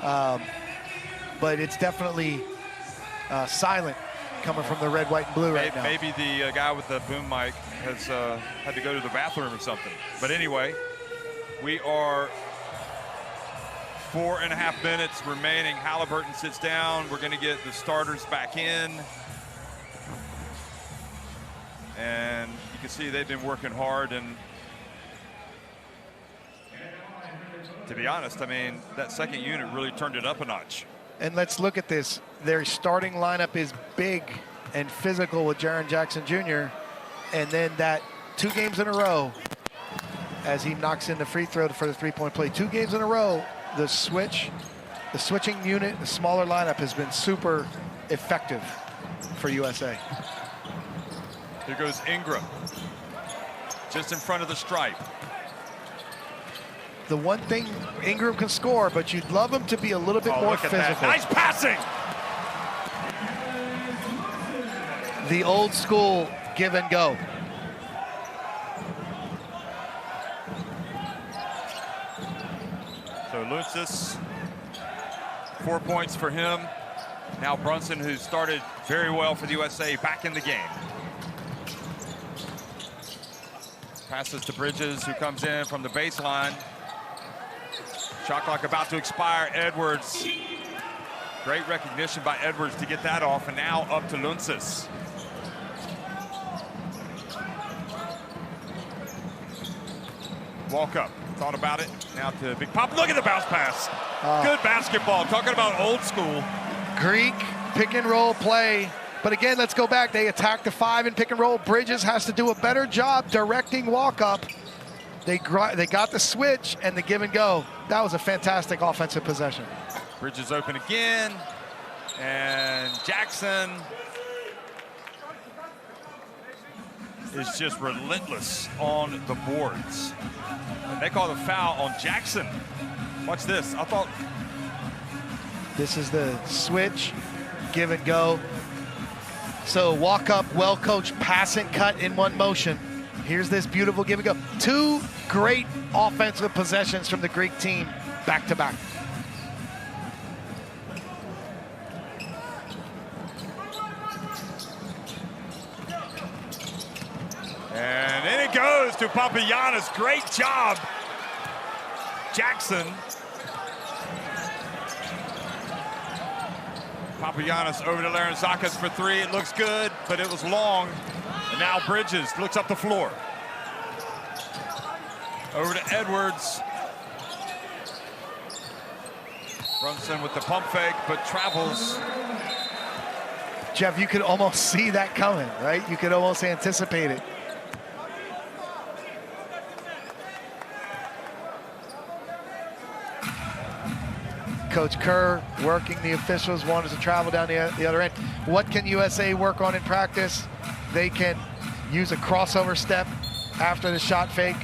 But it's definitely silent coming from the red, white, and blue right now. Maybe the guy with the boom mic has had to go to the bathroom or something. But anyway, we are 4.5 minutes remaining. Halliburton sits down. We're going to get the starters back in. And you can see they've been working hard. And to be honest, I mean, that second unit really turned it up a notch. And let's look at this. Their starting lineup is big and physical with Jaren Jackson Jr. And then that 2 games in a row, as he knocks in the free throw for the three-point play. 2 games in a row, the switching unit, the smaller lineup has been super effective for USA. Here goes Ingram, just in front of the stripe. The one thing, Ingram can score, but you'd love him to be a little bit more look at physical. that. Nice passing. The old school give and go. So Lucis, 4 points for him. Now Brunson, who started very well for the USA, back in the game. Passes to Bridges, who comes in from the baseline. Shot clock about to expire. Edwards. Great recognition by Edwards to get that off, and now up to Lucis. Walk up, thought about it. Now to Big Pop. Look at the bounce pass. Good basketball. Talking about old school. Greek pick and roll play. But again, let's go back. They attack the 5 in pick and roll. Bridges has to do a better job directing walk up. They got the switch and the give and go. That was a fantastic offensive possession. Bridges open again. And Jackson is just relentless on the boards. And they call the foul on Jackson. Watch this. I thought this is the switch, give and go. So walk up, well-coached pass and cut in one motion. Here's this beautiful give and go. 2 great offensive possessions from the Greek team back to back. And in it goes to Papagiannis. Great job, Jackson. Papagiannis over to Larentzakis for 3. It looks good, but it was long. And now Bridges looks up the floor. Over to Edwards. Brunson with the pump fake, but travels. Jeff, you could almost see that coming, right? You could almost anticipate it. Coach Kerr working the officials, wanted to travel down the other end. What can USA work on in practice? they can use a crossover step after the shot fake.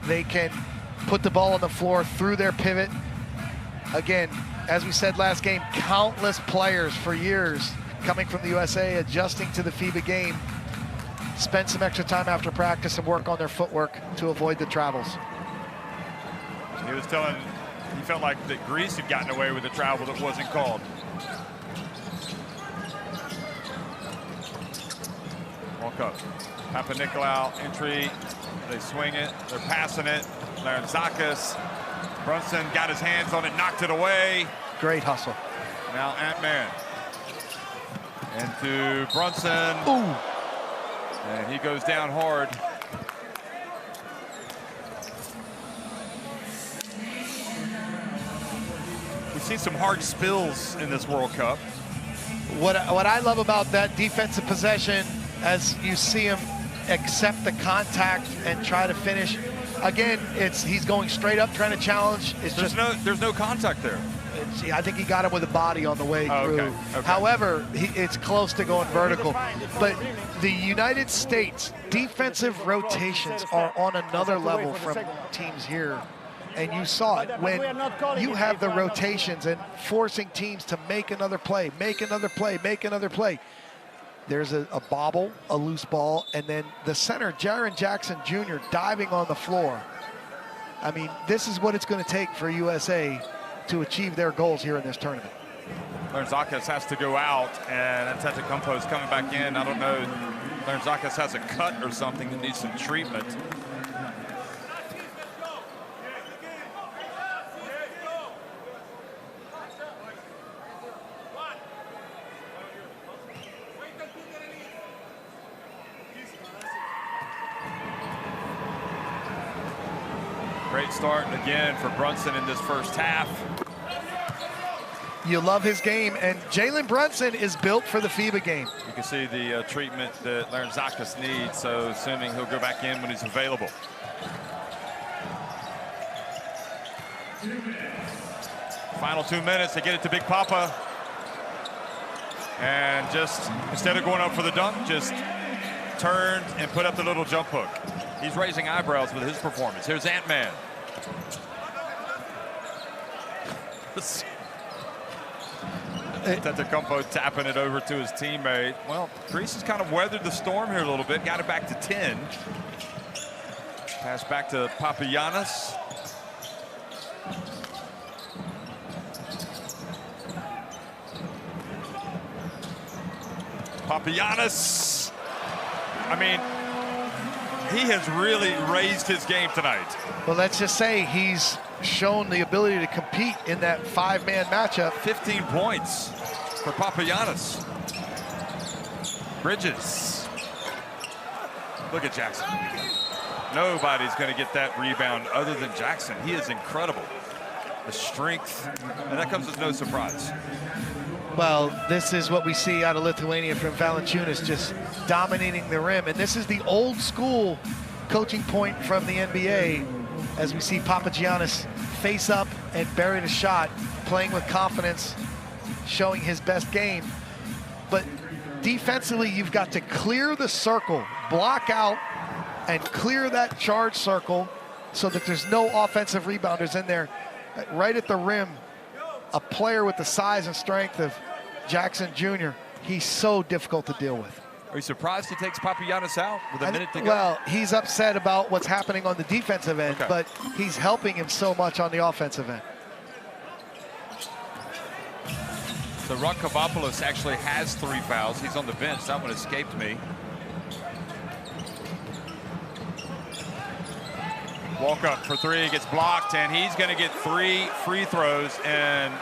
They can put the ball on the floor through their pivot. Again, as we said last game, countless players for years coming from the USA, adjusting to the FIBA game, spend some extra time after practice and work on their footwork to avoid the travels. He was telling, he felt like that Greece had gotten away with the travel that wasn't called. Walk up. Papanikolaou entry. They swing it. They're passing it. Larentzakis. Brunson got his hands on it, knocked it away. Great hustle. Now Ant-Man. Into Brunson. Ooh. And he goes down hard. We've seen some hard spills in this World Cup. What I love about that defensive possession, as you see him accept the contact and try to finish. Again, he's going straight up, trying to challenge. There's no contact there. I think he got him with a body on the way through. Okay. However, it's close to going vertical. But the United States defensive rotations are on another level from teams here. And you saw it when you have the rotations and forcing teams to make another play, make another play, make another play. There's a bobble, a loose ball, and then the center, Jaren Jackson Jr., diving on the floor. I mean, this is what it's going to take for USA to achieve their goals here in this tournament. Larentzakis has to go out, and Antetokounmpo is coming back in. I don't know, Larentzakis has a cut or something that needs some treatment. Great start again for Brunson in this first half. You love his game, and Jalen Brunson is built for the FIBA game. You can see the treatment that Larentzakis needs, so assuming he'll go back in when he's available. Final 2 minutes, they get it to Big Papa. And just, instead of going up for the dunk, just turned and put up the little jump hook. He's raising eyebrows with his performance. Here's Ant-Man. Antetokounmpo tapping it over to his teammate. Well, Greece has kind of weathered the storm here a little bit. Got it back to 10. Pass back to Papagiannis. Papagiannis. I mean, he has really raised his game tonight. Well, let's just say he's shown the ability to compete in that five-man matchup. 15 points for Papagiannis. Bridges. Look at Jackson. Nobody's going to get that rebound other than Jackson. He is incredible. The strength, and that comes as no surprise. Well, this is what we see out of Lithuania from Valanciunas, just dominating the rim. And this is the old school coaching point from the NBA, as we see Papagiannis face up and bury the shot, playing with confidence, showing his best game. But defensively, you've got to clear the circle, block out, and clear that charge circle so that there's no offensive rebounders in there. Right at the rim, a player with the size and strength of Jackson Jr., he's so difficult to deal with. Are you surprised he takes Papagiannis out with a minute to go? Well, he's upset about what's happening on the defensive end, but he's helping him so much on the offensive end. So Rakavopoulos actually has 3 fouls. He's on the bench. That one escaped me. Walk up for 3, gets blocked, and he's going to get 3 free throws. And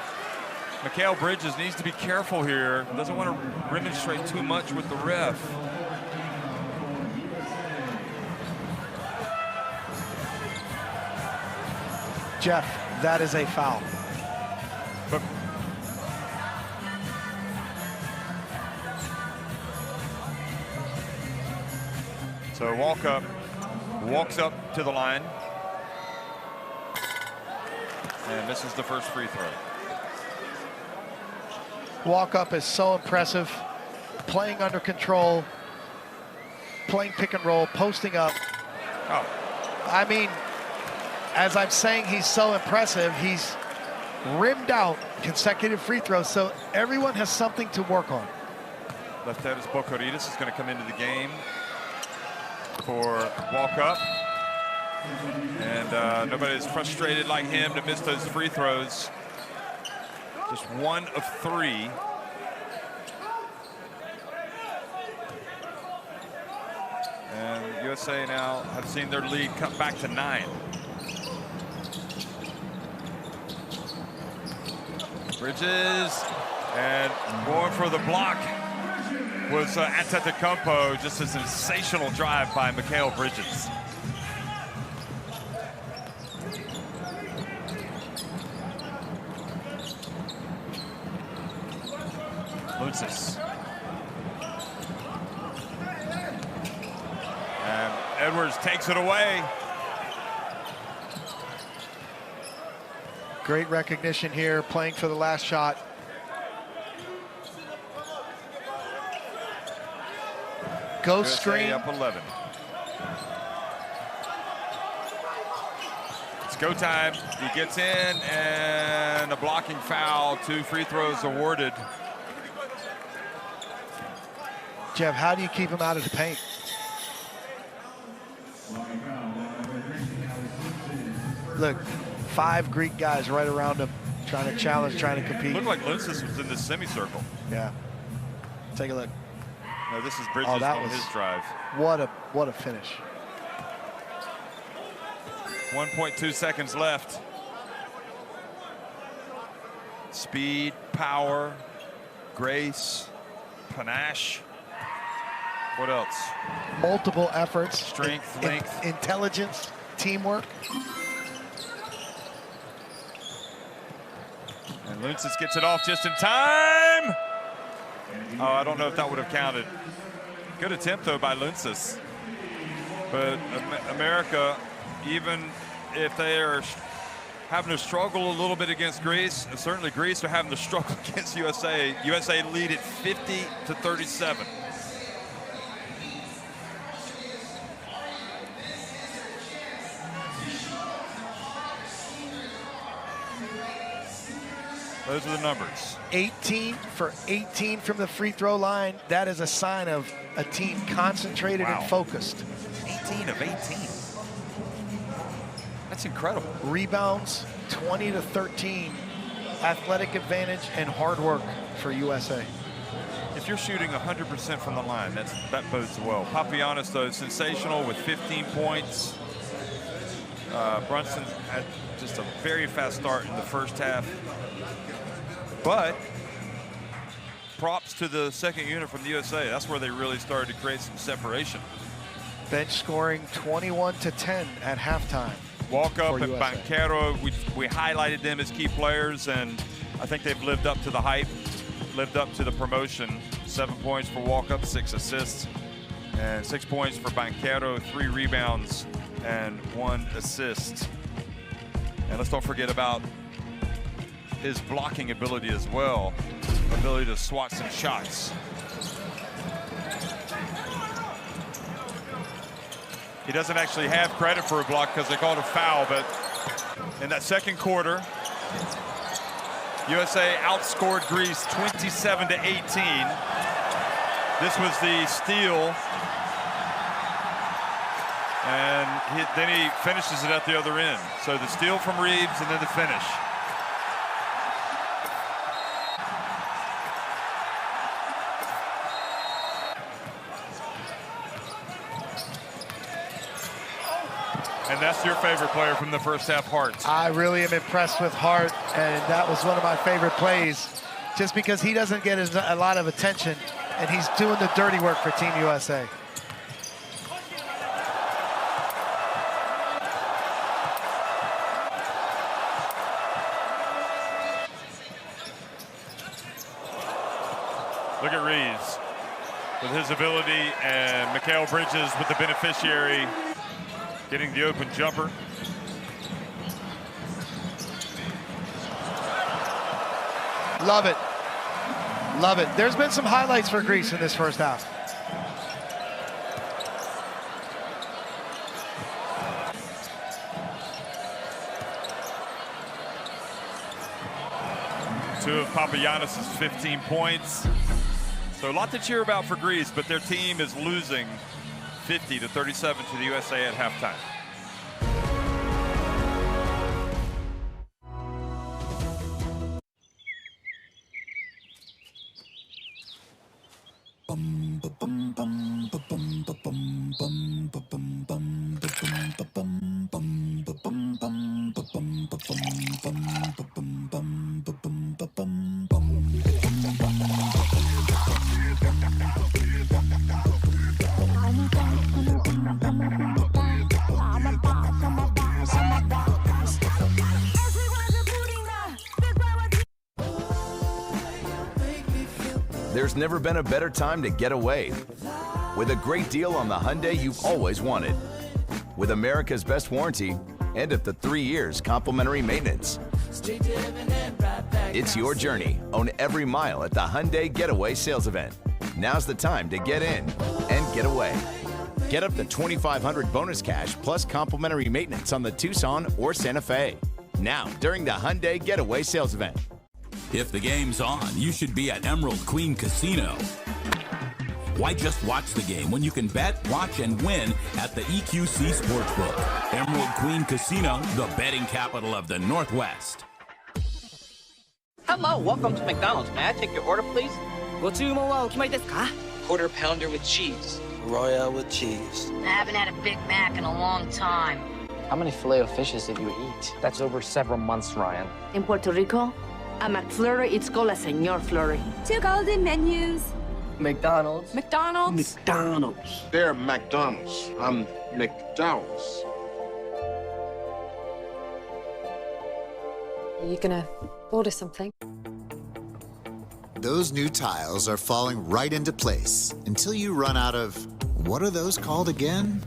Mikal Bridges needs to be careful here. Doesn't want to remonstrate too much with the ref. Jeff, that is a foul. But so walks up to the line and misses the first free throw. Walk up is so impressive, playing under control, playing pick and roll, posting up. Oh. I mean, as I'm saying, he's so impressive. He's rimmed out consecutive free throws, so everyone has something to work on. Lefteris Bocoritas is going to come into the game for walk-up. And nobody's frustrated like him to miss those free throws. Just 1 of 3. And USA now have seen their lead cut back to 9. Bridges, and going for the block was Antetokounmpo. Just a sensational drive by Mikal Bridges. Lucis. And Edwards takes it away. Great recognition here, playing for the last shot. Ghost screen. Up 11. It's go time. He gets in, and a blocking foul. 2 free throws awarded. Jeff, how do you keep him out of the paint? Look, 5 Greek guys right around him, trying to challenge, trying to compete. Looked like Lucis was in the semicircle. Yeah. Take a look. No, this is Bridges that on was his drive. What a finish. 1.2 seconds left. Speed, power, grace, panache. What else? Multiple efforts. Strength, length. Intelligence, teamwork. And Lucis gets it off just in time. Oh, I don't know if that would have counted. Good attempt, though, by Lucis. But America, even if they are having to struggle a little bit against Greece, and certainly Greece are having to struggle against USA. USA lead at 50-37. Those are the numbers. 18 for 18 from the free throw line. That is a sign of a team concentrated and focused. 18 of 18. That's incredible. Rebounds, 20-13. Athletic advantage and hard work for USA. If you're shooting 100% from the line, that bodes well. Papagiannis, though, sensational with 15 points. Brunson had just a very fast start in the first half. But props to the second unit from the USA. That's where they really started to create some separation. Bench scoring 21-10 at halftime. Walk up and Banchero, we highlighted them as key players, and I think they've lived up to the hype, lived up to the promotion. 7 points for walk up, 6 assists, and 6 points for Banchero, 3 rebounds, and 1 assist. And let's don't forget about his blocking ability as well, ability to swat some shots. He doesn't actually have credit for a block because they called a foul, but in that second quarter, USA outscored Greece 27-18. This was the steal, and then he finishes it at the other end. So the steal from Reeves and then the finish. And that's your favorite player from the first half, Hart. I really am impressed with Hart, and that was one of my favorite plays, just because he doesn't get a lot of attention, and he's doing the dirty work for Team USA. Look at Reeves with his ability, and Mikal Bridges with the beneficiary, getting the open jumper. Love it. Love it. There's been some highlights for Greece in this first half. 2 of Papagiannis' 15 points. So a lot to cheer about for Greece, but their team is losing 50-37 to the USA at halftime. There's never been a better time to get away. With a great deal on the Hyundai you've always wanted. With America's best warranty and up to 3 years complimentary maintenance. It's your journey. Own every mile at the Hyundai Getaway Sales Event. Now's the time to get in and get away. Get up to $2,500 bonus cash plus complimentary maintenance on the Tucson or Santa Fe. Now, during the Hyundai Getaway Sales Event. If the game's on, you should be at Emerald Queen Casino. Why just watch the game when you can bet, watch, and win at the EQC Sportsbook? Emerald Queen Casino, the betting capital of the Northwest. Hello, welcome to McDonald's. May I take your order, please? Quarter pounder with cheese. Royale with cheese. I haven't had a Big Mac in a long time. How many filet-o-fishes did you eat? That's over several months, Ryan. In Puerto Rico, a McFlurry, it's called a Señor Flurry. 2 golden menus. McDonald's. McDonald's. McDonald's. They're McDonald's. I'm McDowell's. Are you gonna order something? Those new tiles are falling right into place until you run out of, what are those called again?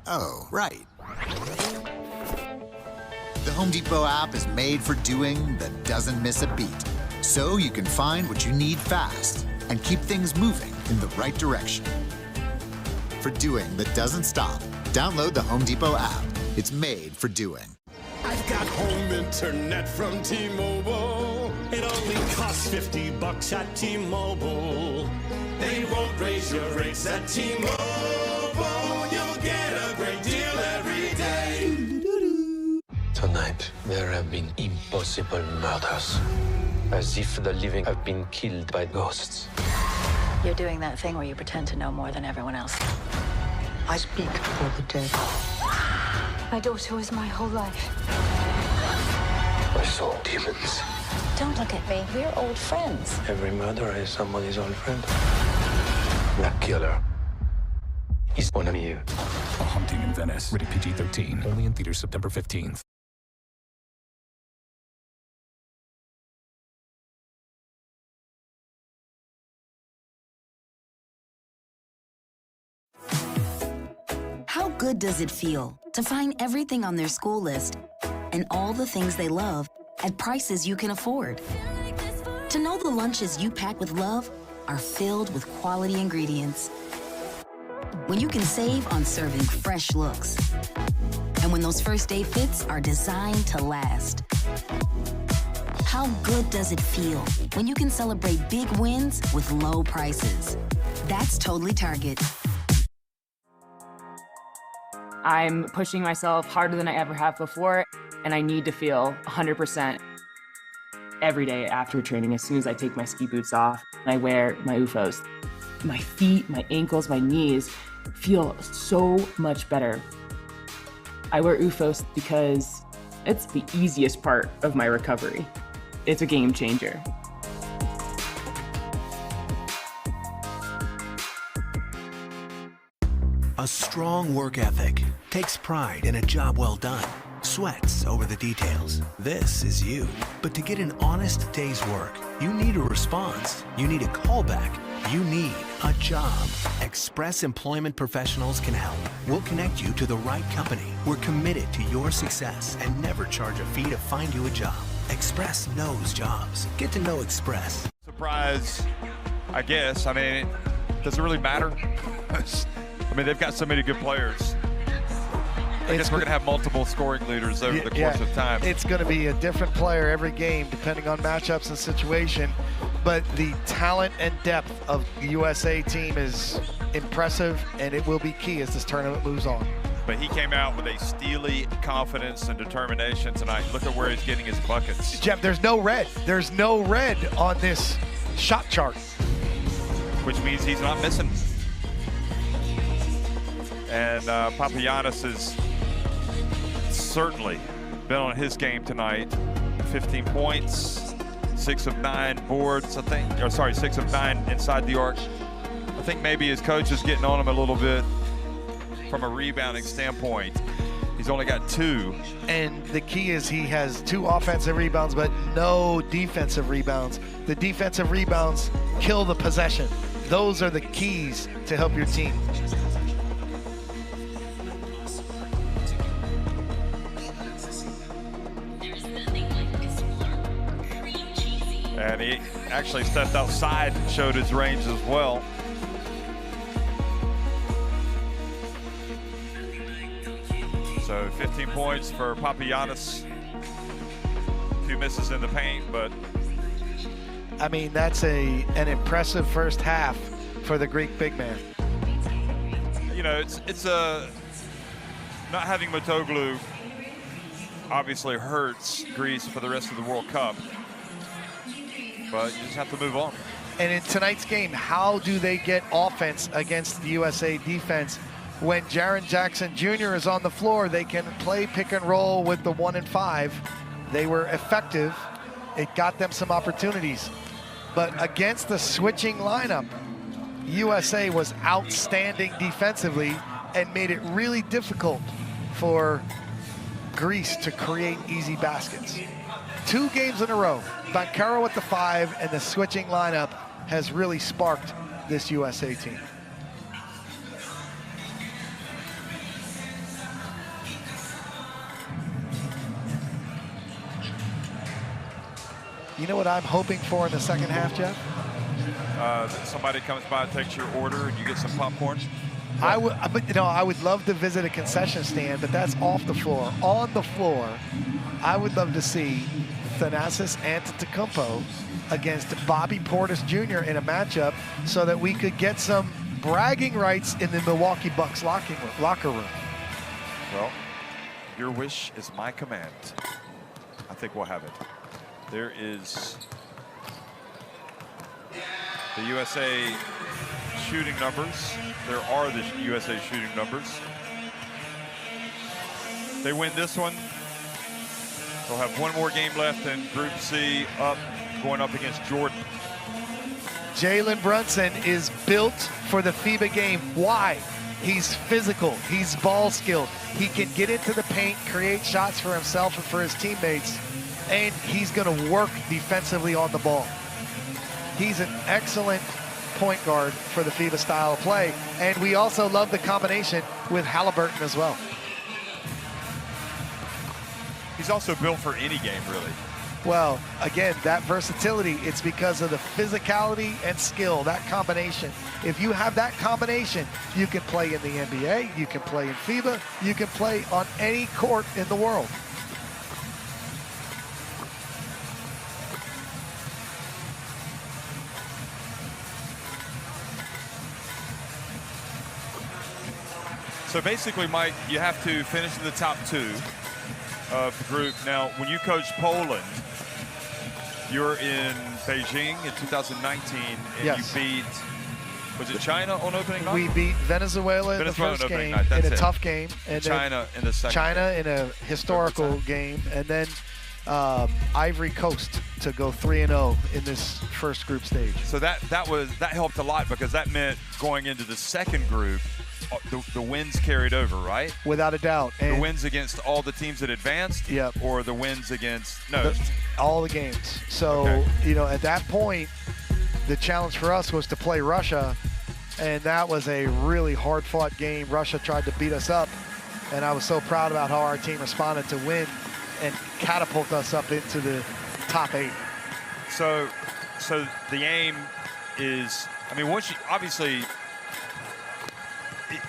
Oh, right. The Home Depot app is made for doing that doesn't miss a beat. So you can find what you need fast and keep things moving in the right direction. For doing that doesn't stop, download the Home Depot app. It's made for doing. I've got home internet from T-Mobile. It only costs $50 at T-Mobile. They won't raise your rates at T-Mobile. You'll get a great deal every day. Tonight, there have been impossible murders. As if the living have been killed by ghosts. You're doing that thing where you pretend to know more than everyone else. I speak for the dead. My daughter was my whole life. I saw demons. Don't look at me. We're old friends. Every murderer is somebody's old friend. The killer is one of you. A Haunting in Venice. Rated PG-13. Only in theaters September 15th. How good does it feel to find everything on their school list and all the things they love at prices you can afford? To know the lunches you pack with love are filled with quality ingredients. When you can save on serving fresh looks. And when those first day fits are designed to last. How good does it feel when you can celebrate big wins with low prices? That's totally Target. I'm pushing myself harder than I ever have before, and I need to feel 100% every day after training. As soon as I take my ski boots off and I wear my UFOs, my feet, my ankles, my knees feel so much better. I wear UFOs because it's the easiest part of my recovery. It's a game changer. A strong work ethic takes pride in a job well done, sweats over the details. This is you. But to get an honest day's work, you need a response. You need a callback. You need a job. Express Employment Professionals can help. We'll connect you to the right company. We're committed to your success and never charge a fee to find you a job. Express knows jobs. Get to know Express. Surprise, I guess. I mean, does it really matter? I mean, they've got so many good players. I guess we're going to have multiple scoring leaders over the course of time. It's going to be a different player every game depending on matchups and situation, but the talent and depth of the USA team is impressive, and it will be key as this tournament moves on. But he came out with a steely confidence and determination tonight. Look at where he's getting his buckets. Jeff, there's no red. There's no red on this shot chart. Which means he's not missing. And Papagiannis has certainly been on his game tonight. 15 points, 6 of 9 boards, I think. Or sorry, 6 of 9 inside the arc. I think maybe his coach is getting on him a little bit from a rebounding standpoint. He's only got 2. And the key is he has 2 offensive rebounds, but no defensive rebounds. The defensive rebounds kill the possession. Those are the keys to help your team. And he actually stepped outside and showed his range as well. So 15 points for Papagiannis. 2 misses in the paint, but I mean, that's an impressive first half for the Greek big man. You know, it's a not having Motoglu obviously hurts Greece for the rest of the World Cup, but you just have to move on. And in tonight's game, how do they get offense against the USA defense? When Jaren Jackson Jr. is on the floor, they can play pick and roll with the 1 and 5. They were effective. It got them some opportunities. But against the switching lineup, USA was outstanding defensively and made it really difficult for Greece to create easy baskets. 2 games in a row, Bankero at the 5, and the switching lineup has really sparked this USA team. You know what I'm hoping for in the second half, Jeff? That somebody comes by and takes your order and you get some popcorn. I would love to visit a concession stand, but that's off the floor. On the floor, I would love to see Thanasis Antetokounmpo against Bobby Portis Jr. in a matchup so that we could get some bragging rights in the Milwaukee Bucks locker room. Well, your wish is my command. I think we'll have it. There is the USA shooting numbers. There are the USA shooting numbers. They win this one. They'll have one more game left in Group C, going up against Jordan. Jalen Brunson is built for the FIBA game. Why? He's physical. He's ball skilled. He can get into the paint, create shots for himself and for his teammates, and he's going to work defensively on the ball. He's an excellent point guard for the FIBA style of play, and we also love the combination with Halliburton as well. He's also built for any game, really. Well, again, that versatility, it's because of the physicality and skill, that combination. If you have that combination, you can play in the NBA, you can play in FIBA, you can play on any court in the world. So basically, Mike, you have to finish in the top 2 of the group. Now, when you coach Poland, you're in Beijing in 2019, and yes. You beat, was it China on opening night? We beat Venezuela in the first game, in a tough game. And China in the second China in a historical game, and then Ivory Coast to go 3-0 in this first group stage. So that helped a lot, because that meant going into the second group, the wins carried over, right? Without a doubt. And the wins against all the teams that advanced? Yep. Or the wins against, all the games. So, okay. At that point, the challenge for us was to play Russia, and that was a really hard-fought game. Russia tried to beat us up, and I was so proud about how our team responded to win and catapult us up into the top 8. So the aim is, once you, obviously,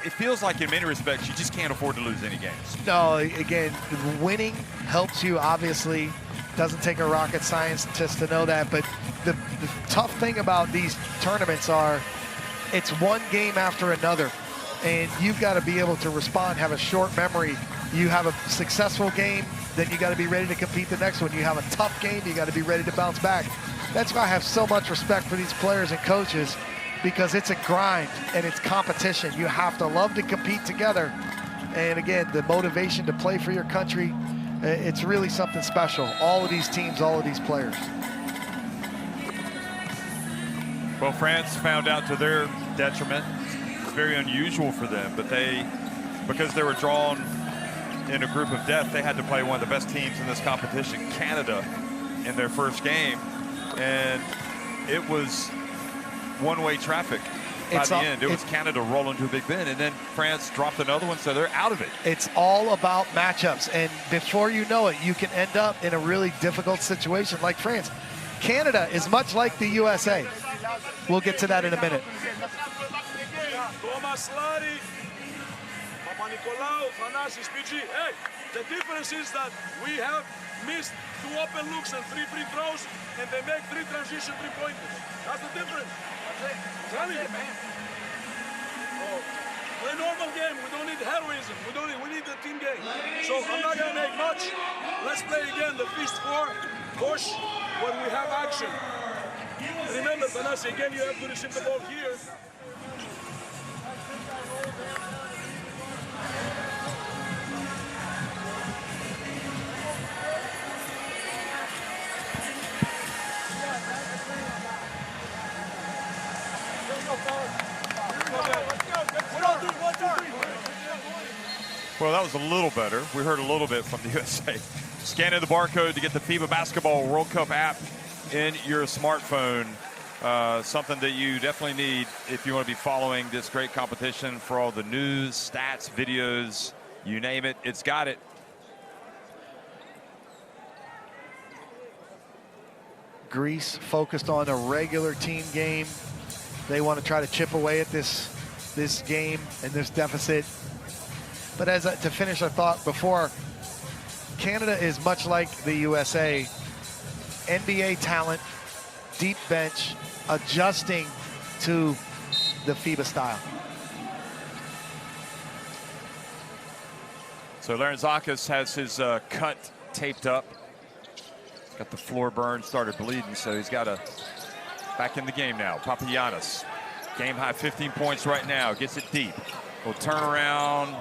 it feels like in many respects you just can't afford to lose any games. No, again, winning helps you, obviously. Doesn't take a rocket scientist to know that, but the tough thing about these tournaments are it's one game after another, and you've got to be able to respond, have a short memory. You have a successful game, then you got to be ready to compete the next one. You have a tough game, you got to be ready to bounce back. That's why I have so much respect for these players and coaches, because it's a grind and it's competition. You have to love to compete together. And again, the motivation to play for your country, it's really something special. All of these teams, all of these players. Well, France found out to their detriment. It's very unusual for them, but because they were drawn in a group of death, they had to play one of the best teams in this competition, Canada, in their first game. And it was one-way traffic by the end. It was Canada rolling to a big win, and then France dropped another one, so they're out of it. It's all about matchups, and before you know it, you can end up in a really difficult situation like France. Canada is much like the USA. We'll get to that in a minute. Hey, the difference is that we have missed 2 open looks and 3 free throws, and they make 3 transition 3-pointers. That's the difference. Play normal game. We don't need heroism. We need the team game. So I'm not gonna make much. Let's play again the fist 4 push when we have action. Remember, Tanasi, again, you have to receive the ball here. Well, that was a little better. We heard a little bit from the USA. Scan in the barcode to get the FIBA Basketball World Cup app in your smartphone. Something that you definitely need if you want to be following this great competition for all the news, stats, videos, you name it, it's got it. Greece focused on a regular team game. They want to try to chip away at this game and this deficit. But to finish our thought before, Canada is much like the USA. NBA talent, deep bench, adjusting to the FIBA style. So Larentzakis has his cut taped up. Got the floor burn, started bleeding, so he's got to back in the game now. Papagiannis, game high 15 points right now, gets it deep. Will turn around,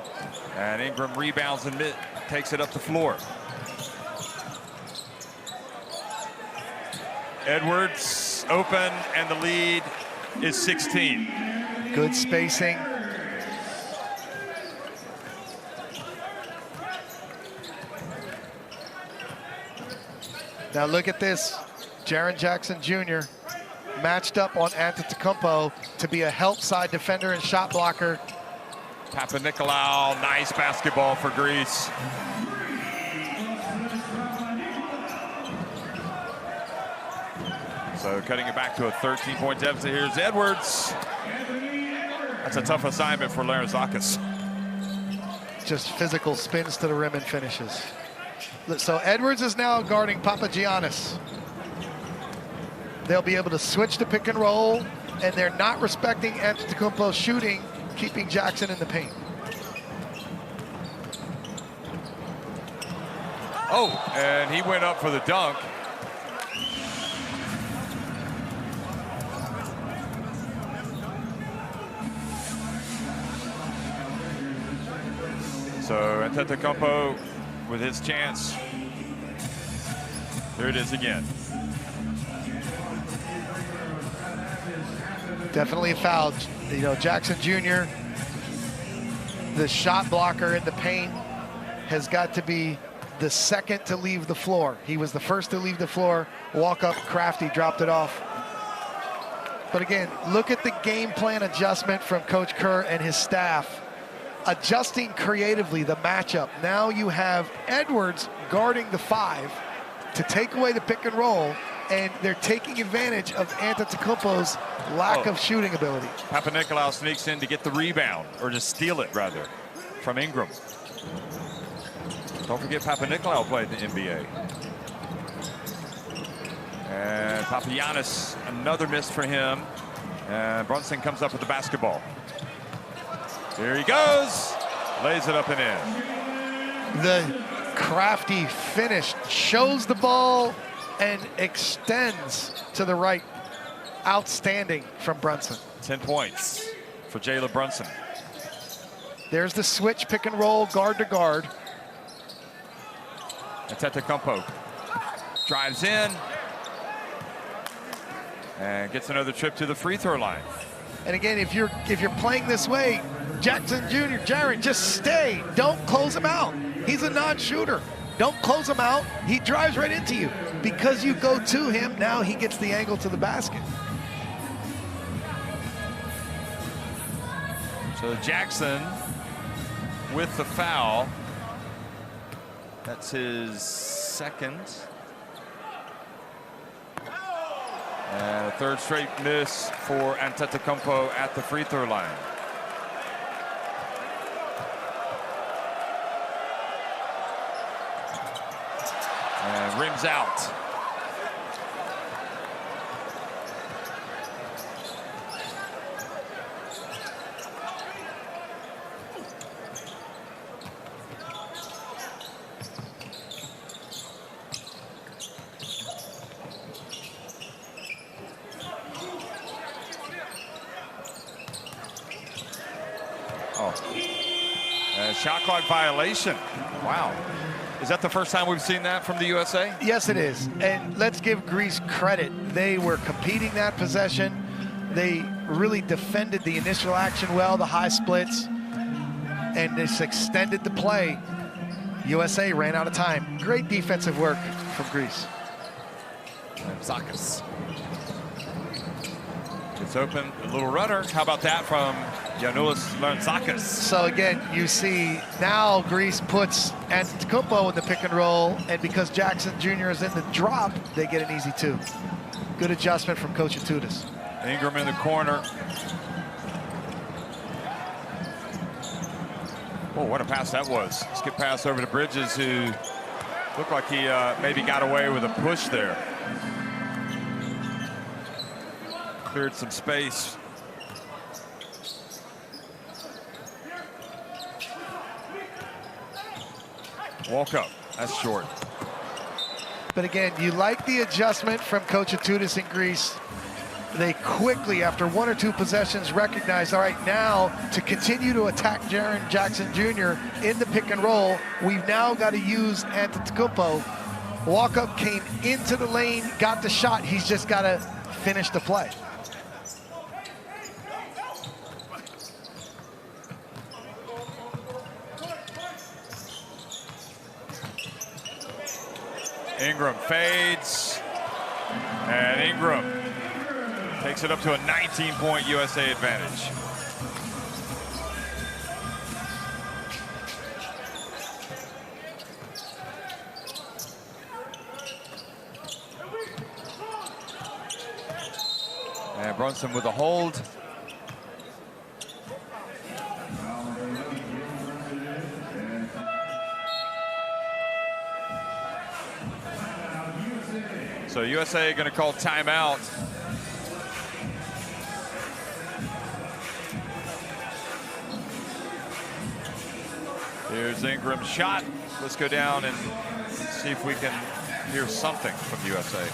and Ingram rebounds and takes it up the floor. Edwards open, and the lead is 16. Good spacing. Now look at this. Jaren Jackson Jr. matched up on Antetokounmpo to be a help side defender and shot blocker. Papanikolaou, nice basketball for Greece. So cutting it back to a 13-point deficit. Here's Edwards. That's a tough assignment for Larentzakis. Just physical spins to the rim and finishes. So Edwards is now guarding Papagiannis. They'll be able to switch to pick and roll, and they're not respecting Antetokounmpo's shooting, keeping Jackson in the paint. Oh, and he went up for the dunk. So Antetokounmpo with his chance. There it is again. Definitely a foul. You know, Jackson Jr., the shot blocker in the paint, has got to be the second to leave the floor. He was the first to leave the floor. Walk up, Crafty dropped it off. But again, look at the game plan adjustment from Coach Kerr and his staff. Adjusting creatively the matchup. Now you have Edwards guarding the 5 to take away the pick and roll, and they're taking advantage of Antetokounmpo's lack of shooting ability. Papanikolaou sneaks in to get the rebound, or to steal it rather, from Ingram. Don't forget Papanikolaou played in the NBA. And Papagiannis, another miss for him. And Brunson comes up with the basketball. Here he goes, lays it up and in. The crafty finish, shows the ball and extends to the right. Outstanding from Brunson. 10 points for Jalen Brunson. There's the switch, pick and roll, guard to guard. Antetokounmpo drives in and gets another trip to the free throw line. And again, if you're playing this way, Jackson Jr., Jaren, just stay. Don't close him out. He's a non-shooter. Don't close him out. He drives right into you. Because you go to him, now he gets the angle to the basket. So Jackson with the foul. That's his second. And a third straight miss for Antetokounmpo at the free throw line. And rims out. Shot clock violation. Wow. Is that the first time we've seen that from the USA? Yes, it is. And let's give Greece credit. They were competing that possession. They really defended the initial action well, the high splits, and this extended the play. USA ran out of time. Great defensive work from Greece. Zakis gets open, a little runner. How about that from Giannis Zakis? So again, you see now Greece puts Antetokounmpo in the pick and roll, and because Jackson Jr. is in the drop, they get an easy two. Good adjustment from Coach Atudis. Ingram in the corner. Oh, what a pass that was. Skip pass over to Bridges, who looked like he maybe got away with a push there. Cleared some space. Walk up, that's short. But again, you like the adjustment from Coach Atudis in Greece. They quickly, after one or two possessions, recognized, all right, now to continue to attack Jaren Jackson Jr. in the pick and roll, we've now got to use Antetokounmpo. Walk up, came into the lane, got the shot. He's just got to finish the play. Ingram fades, and Ingram takes it up to a 19-point USA advantage. And Brunson with a hold. So USA going to call timeout. Here's Ingram's shot. Let's go down and see if we can hear something from USA.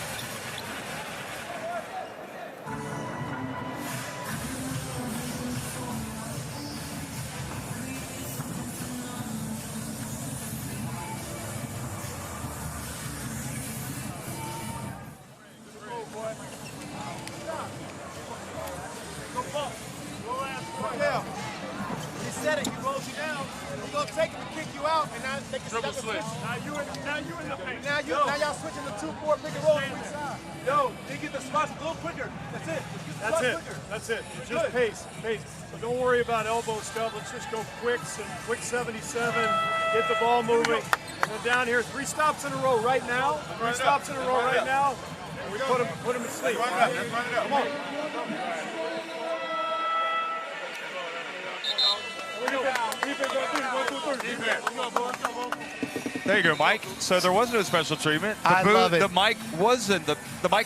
That's it. Just pace. So don't worry about elbow stuff. Let's just go quick 77, get the ball moving. And then down here, 3 stops in a row right now. 3 stops in a row right now. Put him to sleep. Come on. There you go, Mike. So there was no special treatment. I love it. The mic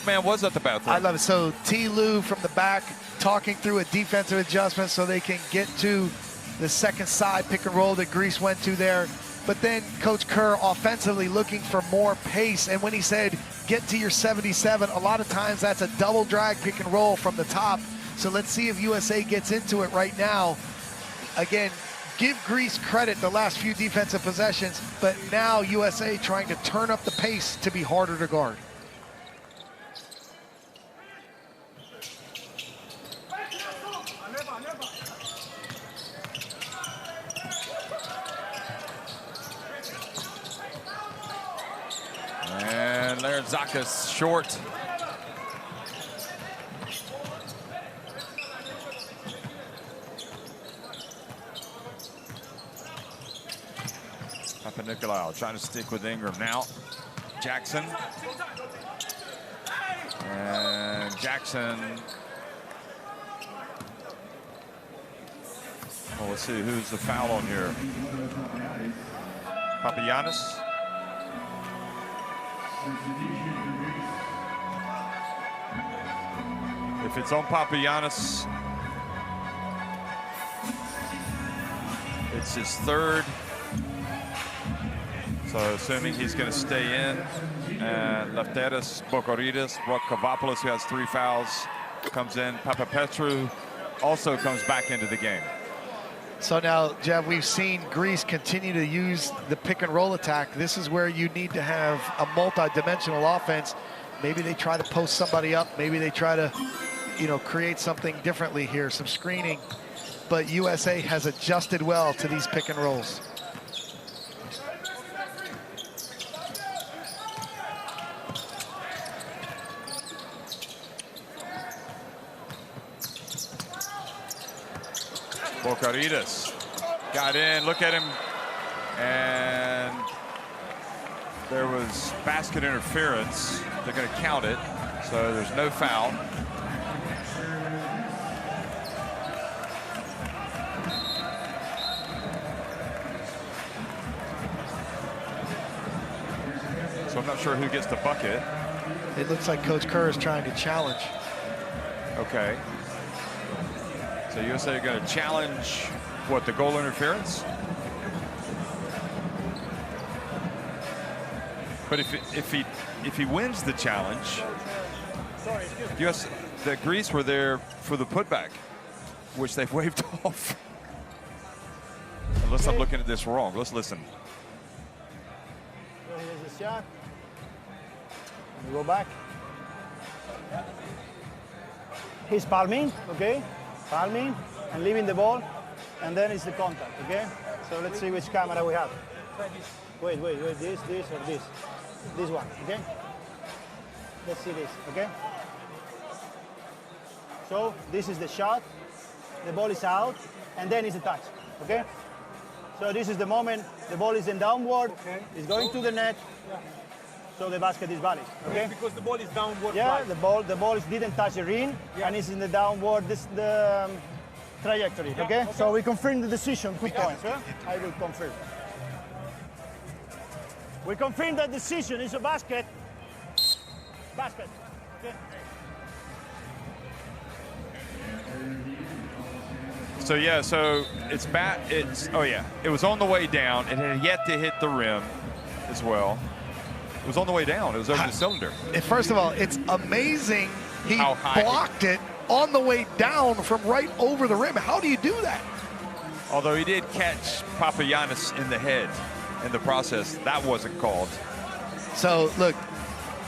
man was at the bathroom. I love it. So T. Lou from the back talking through a defensive adjustment so they can get to the second side pick and roll that Greece went to there. But then Coach Kerr offensively looking for more pace. And when he said, get to your 77, a lot of times that's a double drag pick and roll from the top. So let's see if USA gets into it right now. Again, give Greece credit the last few defensive possessions, but now USA trying to turn up the pace to be harder to guard. And there's Zaka's short. Papa Nicolau trying to stick with Ingram now. Jackson. And Jackson. Well, let's see who's the foul on here. Papagiannis. If it's on Papagiannis, it's his third. So assuming he's going to stay in, and Lefteris, Bokorides, Kavopoulos, who has 3 fouls, comes in. Papapetru also comes back into the game. So now, Jeff, we've seen Greece continue to use the pick and roll attack. This is where you need to have a multi-dimensional offense. Maybe they try to post somebody up. Maybe they try to, create something differently here, some screening. But USA has adjusted well to these pick and rolls. Bokarides got in, look at him, and there was basket interference. They're going to count it, so there's no foul. So I'm not sure who gets the bucket. It looks like Coach Kerr is trying to challenge. Okay. So USA are going to challenge, what, the goal interference? But if he wins the challenge, the Greece were there for the putback, which they've waved off. Unless I'm looking at this wrong. Let's listen. So here's the shot. We go back. He's palming, okay? Palming and leaving the ball, and then it's the contact, okay? So let's see which camera we have. Wait, this or this? This one, okay? Let's see this, okay? So this is the shot, the ball is out, and then it's a touch, okay? So this is the moment the ball is in downward, it's going to the net, so the basket is valid, okay? Because the ball is downward. Yeah, the ball didn't touch the rim, and it's in the downward trajectory, okay? So we confirm the decision, 2 points, yeah? I will confirm. We confirm that decision is a basket. Basket, okay? So yeah, so it was on the way down. It had yet to hit the rim as well. It was on the way down. It was over the cylinder. First of all, it's amazing he blocked it on the way down from right over the rim. How do you do that? Although he did catch Papagiannis in the head in the process. That wasn't called. So, look,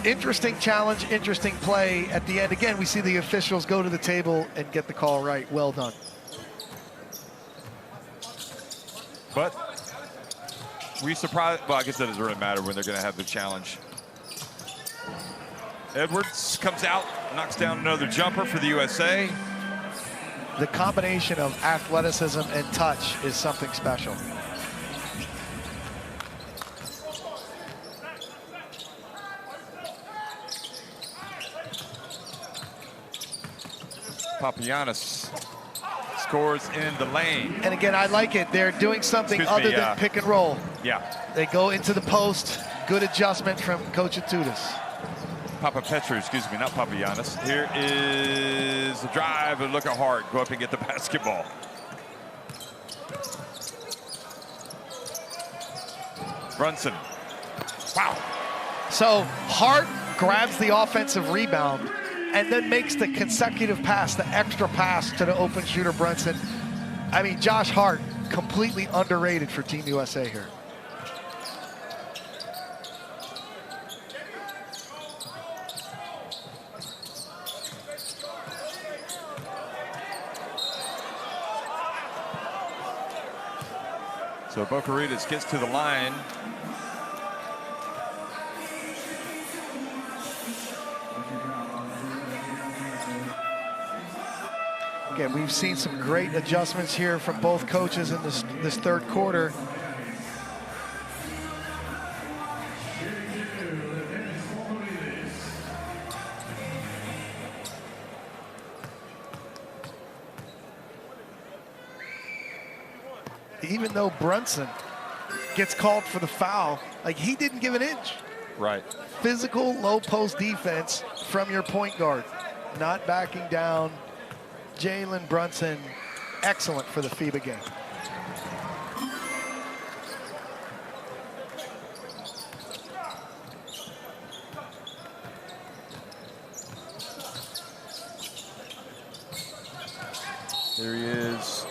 interesting challenge, interesting play. At the end, again, we see the officials go to the table and get the call right. Well done. But were you surprised? Well, I guess that doesn't really matter when they're going to have the challenge. Edwards comes out, knocks down another jumper for the USA. The combination of athleticism and touch is something special. Papagiannis scores in the lane. And again, I like it. They're doing something other than pick and roll. Yeah. They go into the post. Good adjustment from Coach Atutis. Papa Petru, excuse me, not Papagiannis. Here is the drive, and look at Hart go up and get the basketball. Brunson. Wow. So Hart grabs the offensive rebound and then makes the consecutive pass, the extra pass to the open shooter Brunson. I mean, Josh Hart, completely underrated for Team USA here. So Bocaritas gets to the line. Again, we've seen some great adjustments here from both coaches in this third quarter. Even though Brunson gets called for the foul, like, he didn't give an inch. Right. Physical, low post defense from your point guard. Not backing down. Jalen Brunson, excellent for the FIBA game. Here he is.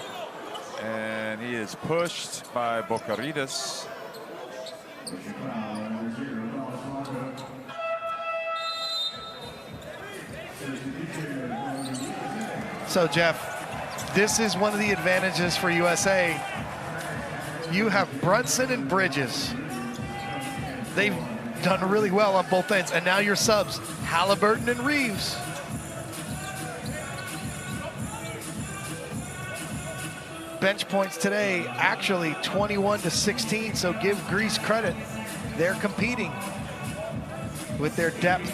And he is pushed by Bocaritas. So, Jeff, this is one of the advantages for USA. You have Brunson and Bridges. They've done really well on both ends. And now your subs, Halliburton and Reeves. Bench points today, actually 21-16, so give Greece credit. They're competing with their depth.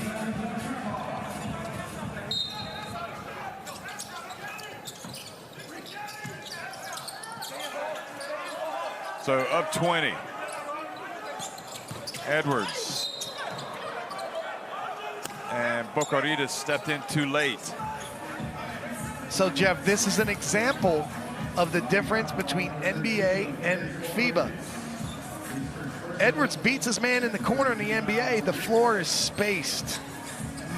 So up 20. Edwards. And Bocaritas stepped in too late. So, Jeff, this is an example of the difference between NBA and FIBA. Edwards beats his man in the corner in the NBA. The floor is spaced.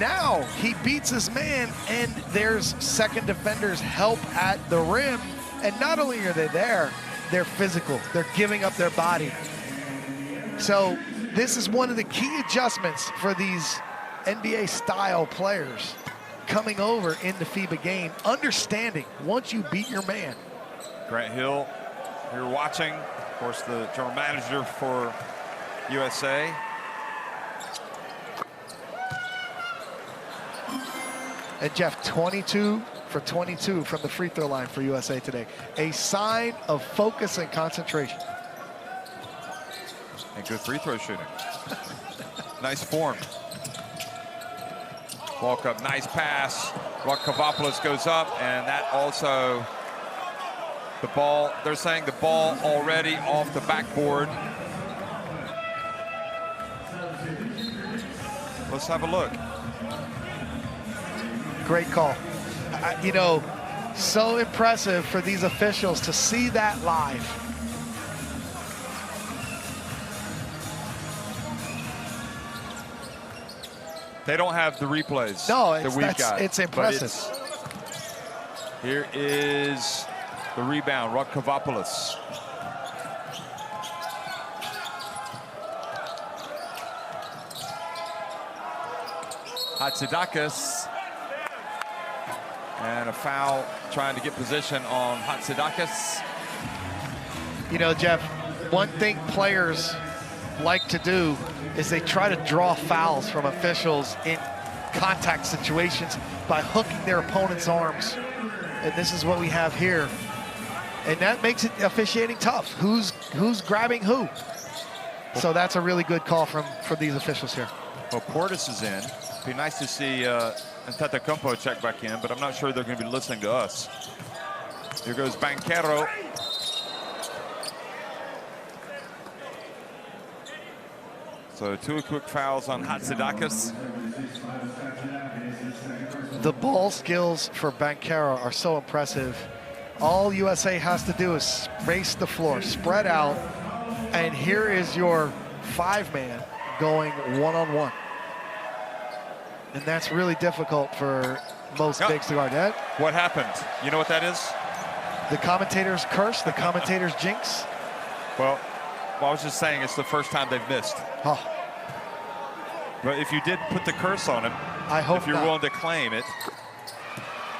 Now he beats his man, and there's second defenders help at the rim. And not only are they there, they're physical. They're giving up their body. So this is one of the key adjustments for these NBA-style players coming over in the FIBA game, understanding once you beat your man. Grant Hill here watching, of course, the general manager for USA. And Jeff, 22 for 22 from the free throw line for USA today. A sign of focus and concentration. And good free throw shooting. Nice form. Walk up, nice pass. Kavopoulos goes up, and that also, the ball, they're saying the ball already off the backboard. Let's have a look. Great call. You know, so impressive for these officials to see that live. They don't have the replays that we've got. It's impressive. Here is the rebound, Kavopoulos. Hatzidakis. And a foul trying to get position on Hatzidakis. You know, Jeff, one thing players like to do is they try to draw fouls from officials in contact situations by hooking their opponent's arms. And this is what we have here. And that makes it officiating tough. Who's grabbing who? So that's a really good call from these officials here. Well, Portis is in. Be nice to see Antetokounmpo check back in, but I'm not sure they're going to be listening to us. Here goes Banchero. So 2 quick fouls on Hatzidakis. The ball skills for Banchero are so impressive. All USA has to do is space the floor, spread out, and here is your 5-man going one-on-one. And that's really difficult for most bigs to guard. That. What happened? You know what that is? The commentator's curse, the commentator's jinx. Well, I was just saying it's the first time they've missed. Oh. But if you did put the curse on him, I hope if you're not. willing to claim it.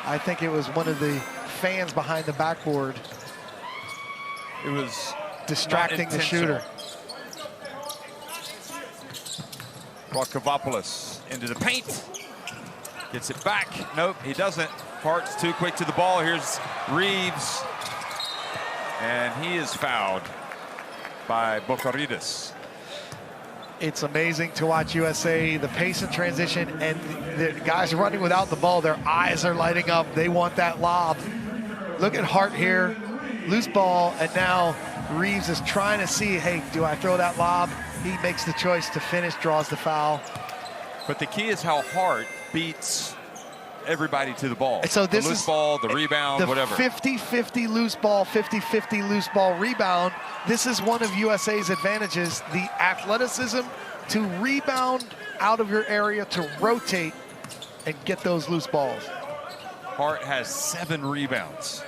I think it was one of the fans behind the backboard. It was distracting the shooter. Rakavopoulos into the paint. Gets it back. Nope, he doesn't. Hart's too quick to the ball. Here's Reeves. And he is fouled by Bocaridis. It's amazing to watch USA, the pace and transition, and the guys running without the ball, their eyes are lighting up. They want that lob. Look at Hart here, loose ball, and now Reeves is trying to see, hey, do I throw that lob? He makes the choice to finish, draws the foul. But the key is how Hart beats everybody to the ball. So this the loose is ball, the rebound, the whatever. 50-50 loose ball, 50-50 loose ball rebound. This is one of USA's advantages, the athleticism to rebound out of your area, to rotate and get those loose balls. Hart has 7 rebounds.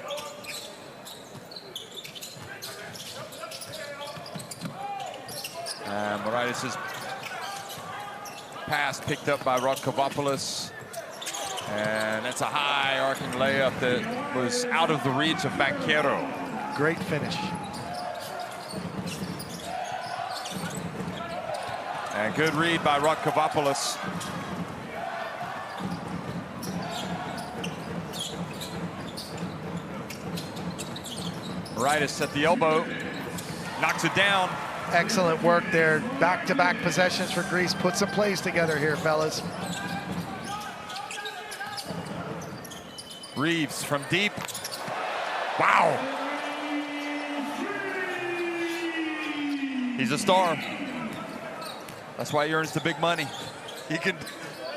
Moraitis' pass picked up by Rakavopoulos. And that's a high arcing layup that was out of the reach of Banchero. Great finish. And good read by Rakavopoulos. Moraitis at the elbow, knocks it down. Excellent work there. Back-to-back possessions for Greece. Put some plays together here, fellas. Reeves from deep. Wow. He's a star. That's why he earns the big money. He can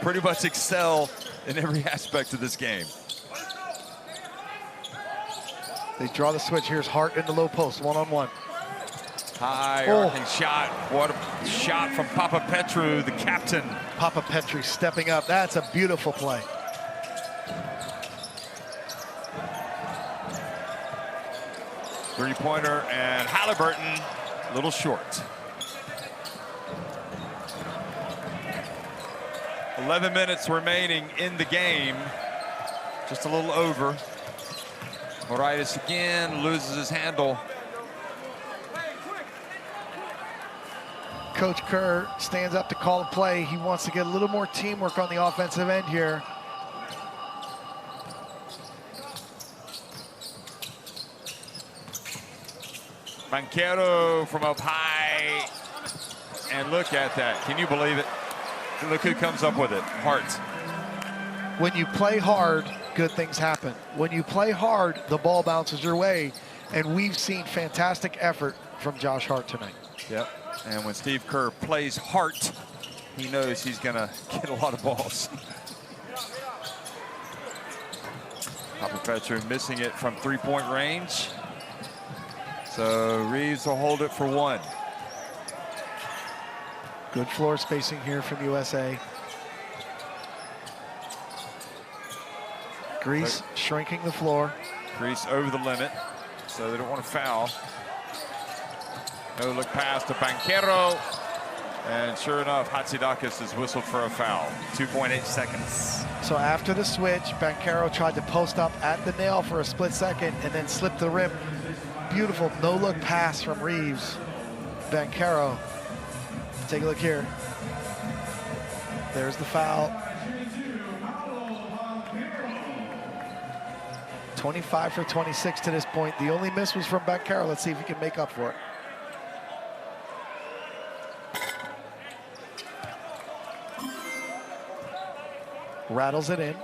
pretty much excel in every aspect of this game. They draw the switch. Here's Hart in the low post, one-on-one. High arcing shot. What a shot from Papa Petru, the captain. Papa Petru stepping up. That's a beautiful play. Three-pointer, and Halliburton a little short. 11 minutes remaining in the game. Just a little over. Moraitis again loses his handle. Coach Kerr stands up to call a play. He wants to get a little more teamwork on the offensive end here. Banchero from up high. And look at that. Can you believe it? Look who comes up with it. Hart. When you play hard, good things happen. When you play hard, the ball bounces your way. And we've seen fantastic effort from Josh Hart tonight. Yep. And when Steve Kerr plays Hart, he knows he's going to get a lot of balls. Papa Petru missing it from three-point range. So Reeves will hold it for one. Good floor spacing here from USA. Greece shrinking the floor. Greece over the limit, so they don't want to foul. No look pass to Banchero. And sure enough, Hatzidakis is whistled for a foul. 2.8 seconds. So after the switch, Banchero tried to post up at the nail for a split second and then slipped the rim. Beautiful no-look pass from Reeves. Banchero. Take a look here. There's the foul. 25 for 26 to this point. The only miss was from Banchero. Let's see if he can make up for it. rattles it in.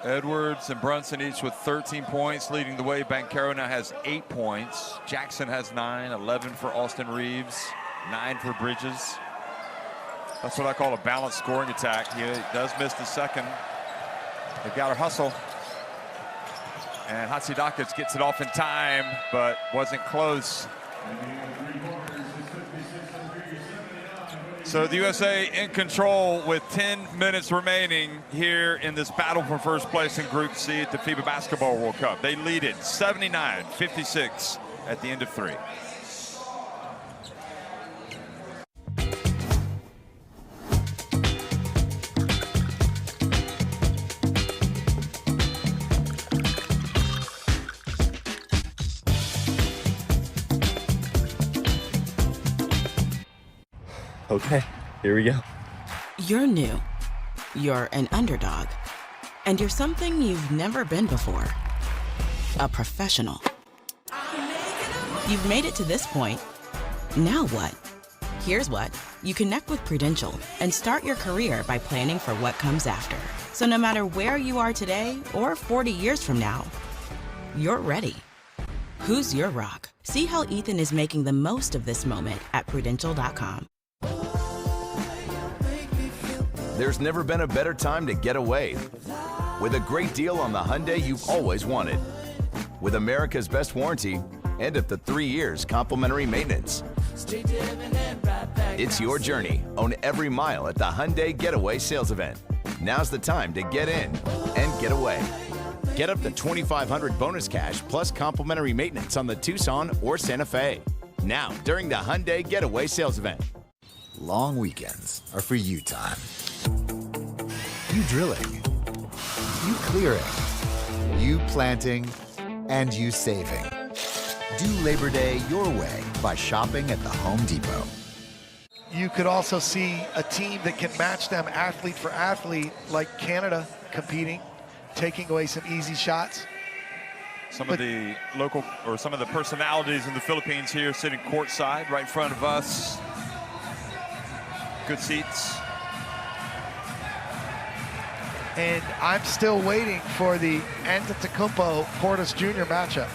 Edwards and Brunson each with 13 points, leading the way. Banchero now has 8 points. Jackson has 9, 11 for Austin Reeves, 9 for Bridges. That's what I call a balanced scoring attack. He does miss the second. They've got to hustle. And Hatzidakis gets it off in time, but wasn't close. So the USA in control with 10 minutes remaining here in this battle for first place in Group C at the FIBA Basketball World Cup. They lead it 79-56 at the end of 3. Okay, here we go. You're new. You're an underdog. And you're something you've never been before. A professional. You've made it to this point. Now what? Here's what. You connect with Prudential and start your career by planning for what comes after. So no matter where you are today or 40 years from now, you're ready. Who's your rock? See how Ethan is making the most of this moment at Prudential.com. There's never been a better time to get away. With a great deal on the Hyundai you've always wanted. With America's best warranty and up to 3 years complimentary maintenance. It's your journey. Own every mile at the Hyundai Getaway Sales Event. Now's the time to get in and get away. Get up to $2,500 bonus cash plus complimentary maintenance on the Tucson or Santa Fe. Now, during the Hyundai Getaway Sales Event. Long weekends are for you time. You drilling, you clearing, you planting, and you saving. Do Labor Day your way by shopping at the Home Depot. You could also see a team that can match them athlete for athlete, like Canada competing, taking away some easy shots. Some of the local, or some of the personalities in the Philippines here sitting courtside right in front of us. Good seats. And I'm still waiting for the Antetokounmpo Portis Jr. matchup.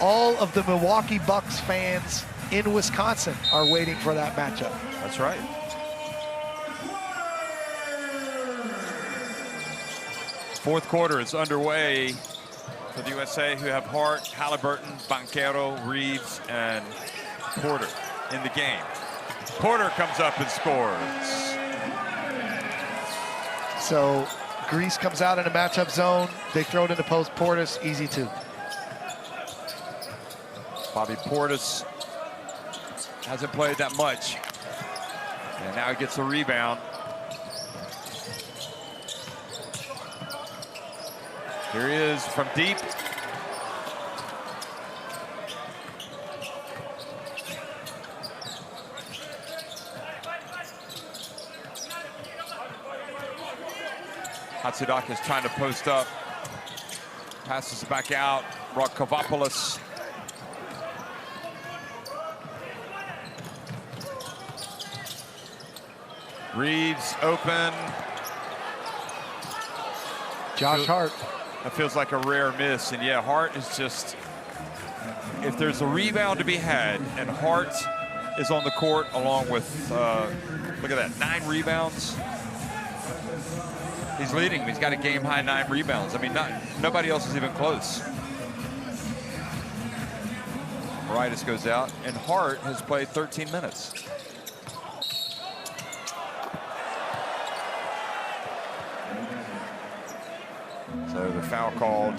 All of the Milwaukee Bucks fans in Wisconsin are waiting for that matchup. That's right. Fourth quarter is underway for the USA, who have Hart, Halliburton, Banchero, Reeves, and Porter in the game. Porter comes up and scores. So Greece comes out in a matchup zone. They throw it into post. Portis, easy two. Bobby Portis hasn't played that much. And now he gets a rebound. Here he is from deep. Hatzidakis trying to post up. Passes back out. Kavopoulos. Reeves open. Josh Hart. That feels like a rare miss. And yeah, Hart is just, if there's a rebound to be had, and Hart is on the court along with, look at that, 9 rebounds. He's leading. He's got a game-high 9 rebounds. I mean, nobody else is even close. Moraitis goes out, and Hart has played 13 minutes. So the foul called.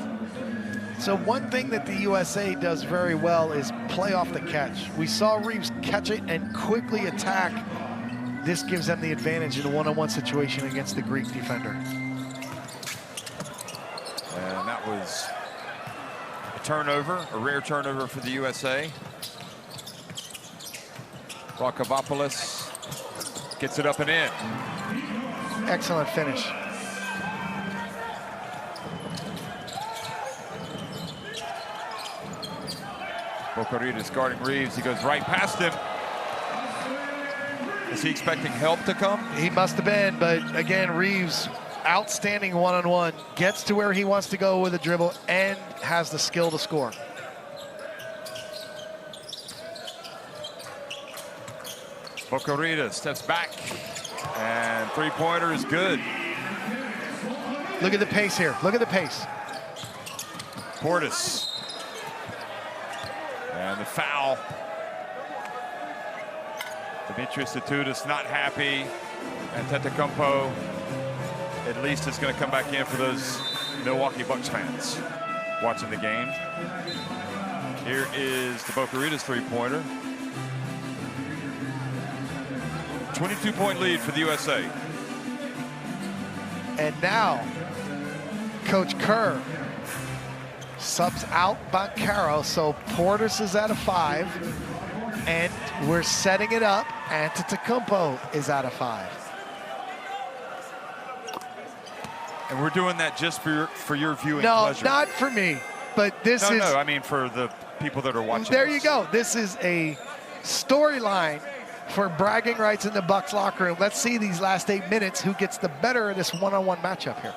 So one thing that the USA does very well is play off the catch. We saw Reeves catch it and quickly attack. This gives them the advantage in a one-on-one situation against the Greek defender. And that was a turnover, a rare turnover for the USA. Kavopoulos gets it up and in. Excellent finish. Bocaritas guarding Reeves. He goes right past him. Is he expecting help to come? He must have been, but again, Reeves, outstanding one-on-one, gets to where he wants to go with a dribble and has the skill to score. Bocarita steps back, and three-pointer is good. Look at the pace here. Look at the pace. Portis. And the foul. Demetrius Atutis not happy. And Antetokounmpo at least is going to come back in for those Milwaukee Bucks fans watching the game. Here is the Bocarita's three-pointer. 22-point lead for the USA. And now, Coach Kerr subs out Bancaro, so Portis is at a 5, and we're setting it up. Antetokounmpo is at a 5. And we're doing that just for your viewing no, pleasure. No, not for me, but this is... No, I mean for the people that are watching. There you go. This is a storyline for bragging rights in the Bucks locker room. Let's see these last 8 minutes, who gets the better of this one-on-one matchup here.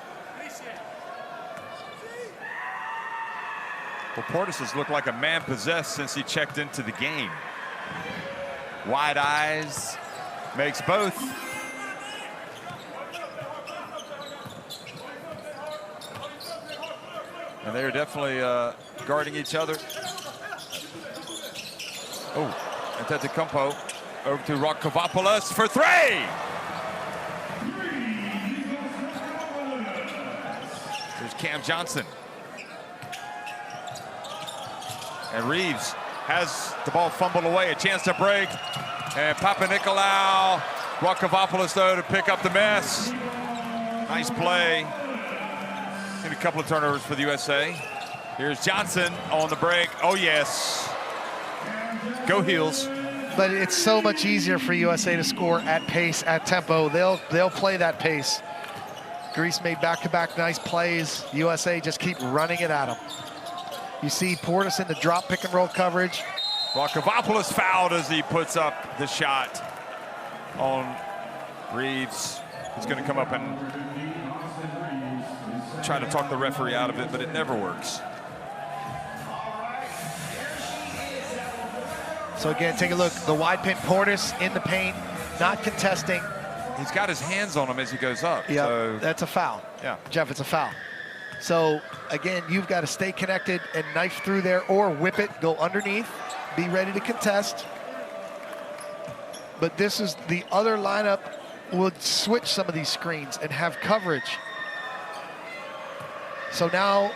Well, Portis has looked like a man possessed since he checked into the game. Wide eyes, makes both. And they're definitely guarding each other. Oh, Antetokounmpo over to Rokovopoulos for 3. There's Cam Johnson. And Reeves has the ball fumbled away, a chance to break. And Papanikolaou, Rokovopoulos though to pick up the mess. Nice play. Maybe a couple of turnovers for the USA. Here's Johnson on the break. Oh yes. Go Heels. But it's so much easier for USA to score at pace, at tempo. They'll play that pace. Greece made back-to-back nice plays. USA just keep running it at them. You see Portis in the drop pick and roll coverage. Rokovopoulos fouled as he puts up the shot on Reeves. He's going to come up and try to talk the referee out of it, but it never works. So again, take a look. The wide pin, Portis in the paint, not contesting. He's got his hands on him as he goes up. Yeah, so. That's a foul. Yeah. Jeff, it's a foul. So again, you've got to stay connected and knife through there or whip it, go underneath, be ready to contest. But this is the other lineup would switch some of these screens and have coverage. So now,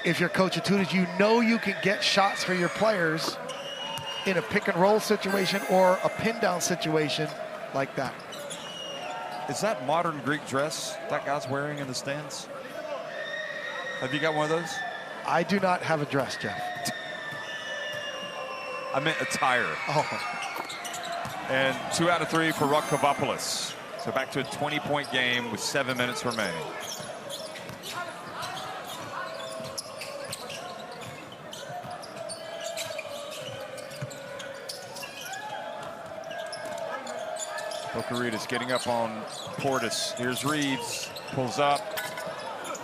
if you're Coach Atutis, you know you can get shots for your players in a pick and roll situation or a pin down situation like that. Is that modern Greek dress that guy's wearing in the stands? Have you got one of those? I do not have a dress, Jeff. I meant attire. Oh. And 2 out of 3 for Rokovopoulos. So back to a 20-point game with 7 minutes remaining. Bocarita's getting up on Portis. Here's Reeves, pulls up,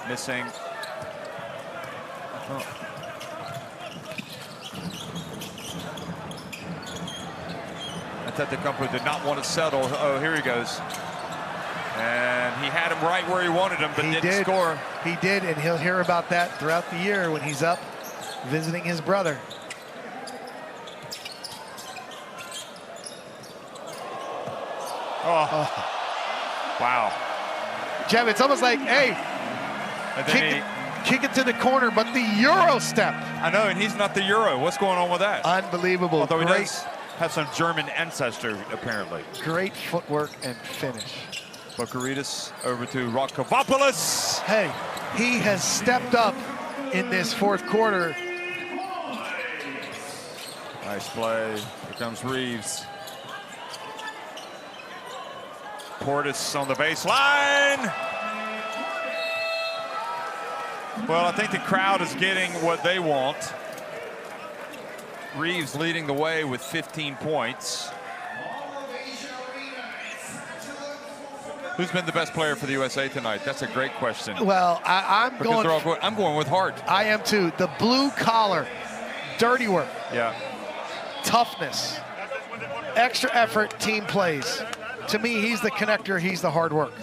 missing. Oh. Antetokounmpo did not want to settle. Oh, here he goes. And he had him right where he wanted him, but didn't score. He did, and he'll hear about that throughout the year when he's up visiting his brother. Oh. Wow. Jeff, it's almost like, hey, kick it to the corner, but the Euro step. I know, and he's not the Euro. What's going on with that? Unbelievable. Although he does have some German ancestry, apparently. Great footwork and finish. Bocarita over to Rokovopoulos. Hey, he has stepped up in this fourth quarter. Nice play. Here comes Reeves. Portis on the baseline. Well, I think the crowd is getting what they want. Reeves leading the way with 15 points. Who's been the best player for the USA tonight? That's a great question. Well, I'm going with Hart. I am too. The blue collar, dirty work. Yeah. Toughness, extra effort, team plays. To me, he's the connector. He's the hard work.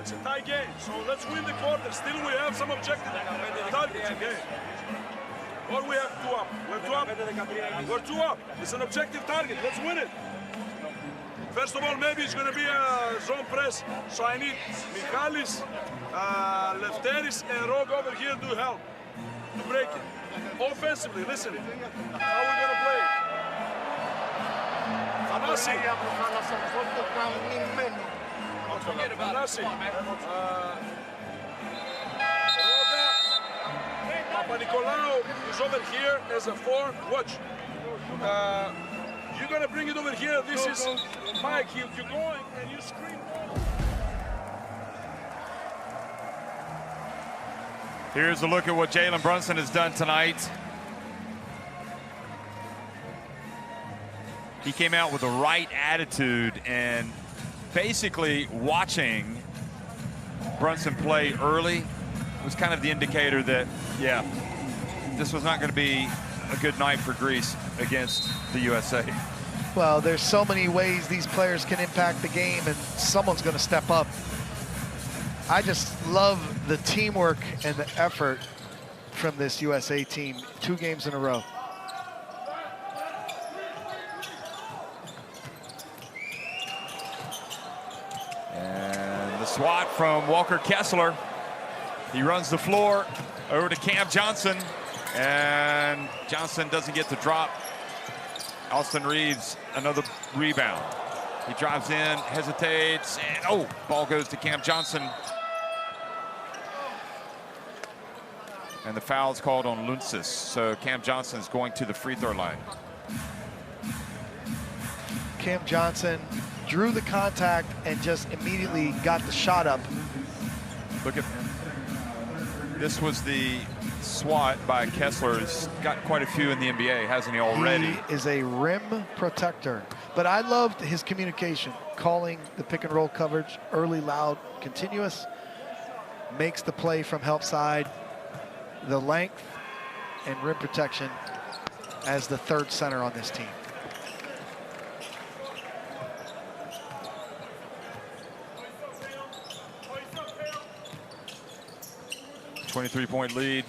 It's a tie game, so let's win the quarter. Still, we have some objective targets, okay? Or we have 2 up. We're 2 up. We're 2 up. It's an objective target. Let's win it. First of all, maybe it's going to be a zone press, so I need Michalis, Lefteris, and Rogue over here to help to break it. Offensively, listen, how are we going to play? Fanasi. Forget about Fanasi. Papa Nicolau is over here as a 4. Watch. You're gonna bring it over here. This is Mike. You're going and you scream. Here's a look at what Jalen Brunson has done tonight. He came out with the right attitude, and basically watching Brunson play early was kind of the indicator that, yeah, this was not going to be a good night for Greece against the USA. Well, there's so many ways these players can impact the game, and someone's going to step up. I just love the teamwork and the effort from this USA team. 2 games in a row. And the swat from Walker Kessler. He runs the floor over to Cam Johnson, and Johnson doesn't get the drop. Austin Reeves, another rebound. He drives in, hesitates, and oh, ball goes to Cam Johnson. And the foul's called on Luntsis, so Cam Johnson's going to the free throw line. Cam Johnson drew the contact and just immediately got the shot up. Look at, this was the swat by Kessler. He's got quite a few in the NBA, hasn't he already? He is a rim protector, but I loved his communication, calling the pick and roll coverage early, loud, continuous, makes the play from help side, the length and rim protection as the 3rd center on this team. A 23-point lead.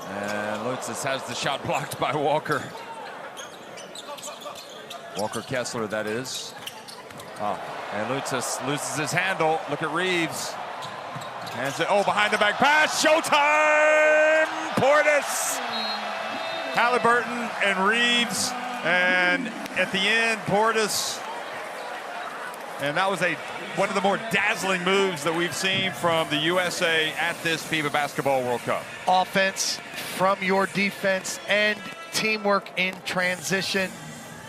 And Lutzis has the shot blocked by Walker. Walker Kessler, that is. Oh, and Lutzis loses his handle. Look at Reeves. And oh, behind the back pass. Showtime! Portis, Halliburton, and Reeves. And at the end, Portis. And that was one of the more dazzling moves that we've seen from the USA at this FIBA Basketball World Cup. Offense from your defense and teamwork in transition.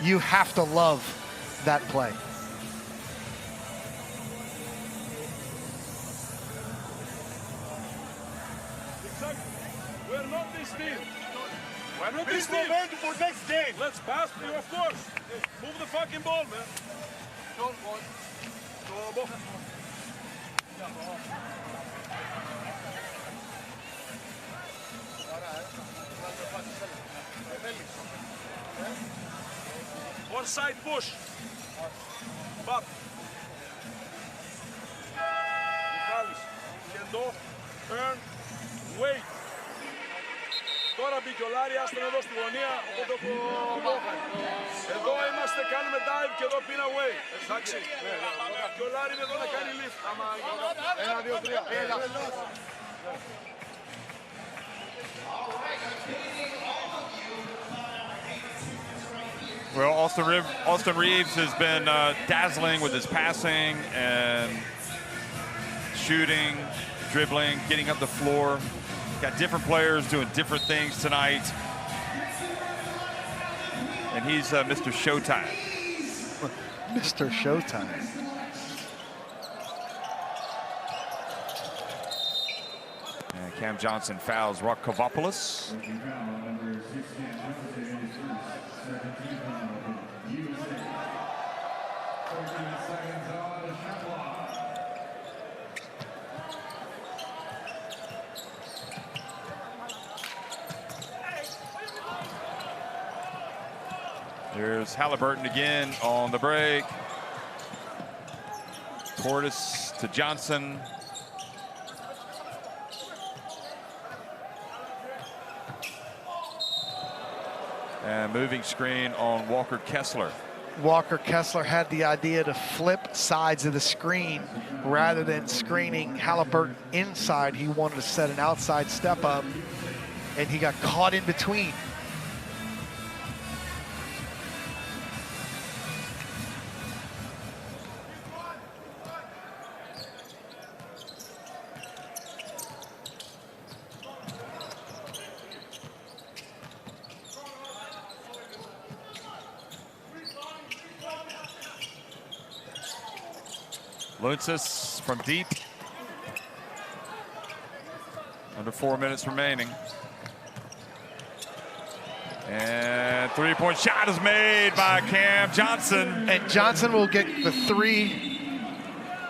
You have to love that play. We're not this team. We're not this team. For next game. Let's pass to you, of course. Move the fucking ball, man. Don't ball. One side push. Pop. Kendo. Turn. Wait. Τώρα μπήκε ο Λάρη, άστον εδώ στη γωνία. Εδώ είμαστε, κάνουμε dive και εδώ pin away. Εντάξει. Και ο Λάρη είναι εδώ να κάνει lift. 1, 2, 3. Well, Austin Reeves has been dazzling with his passing and shooting, dribbling, getting up the floor. Got different players doing different things tonight. And he's Mr. Showtime. Mr. Showtime. And Cam Johnson fouls Rokovopoulos. There's Halliburton again on the break. Portis to Johnson. And moving screen on Walker Kessler. Walker Kessler had the idea to flip sides of the screen rather than screening Halliburton inside. He wanted to set an outside step up, and he got caught in between. Lutzis from deep. Under 4 minutes remaining. And three-point shot is made by Cam Johnson. And Johnson will get the three,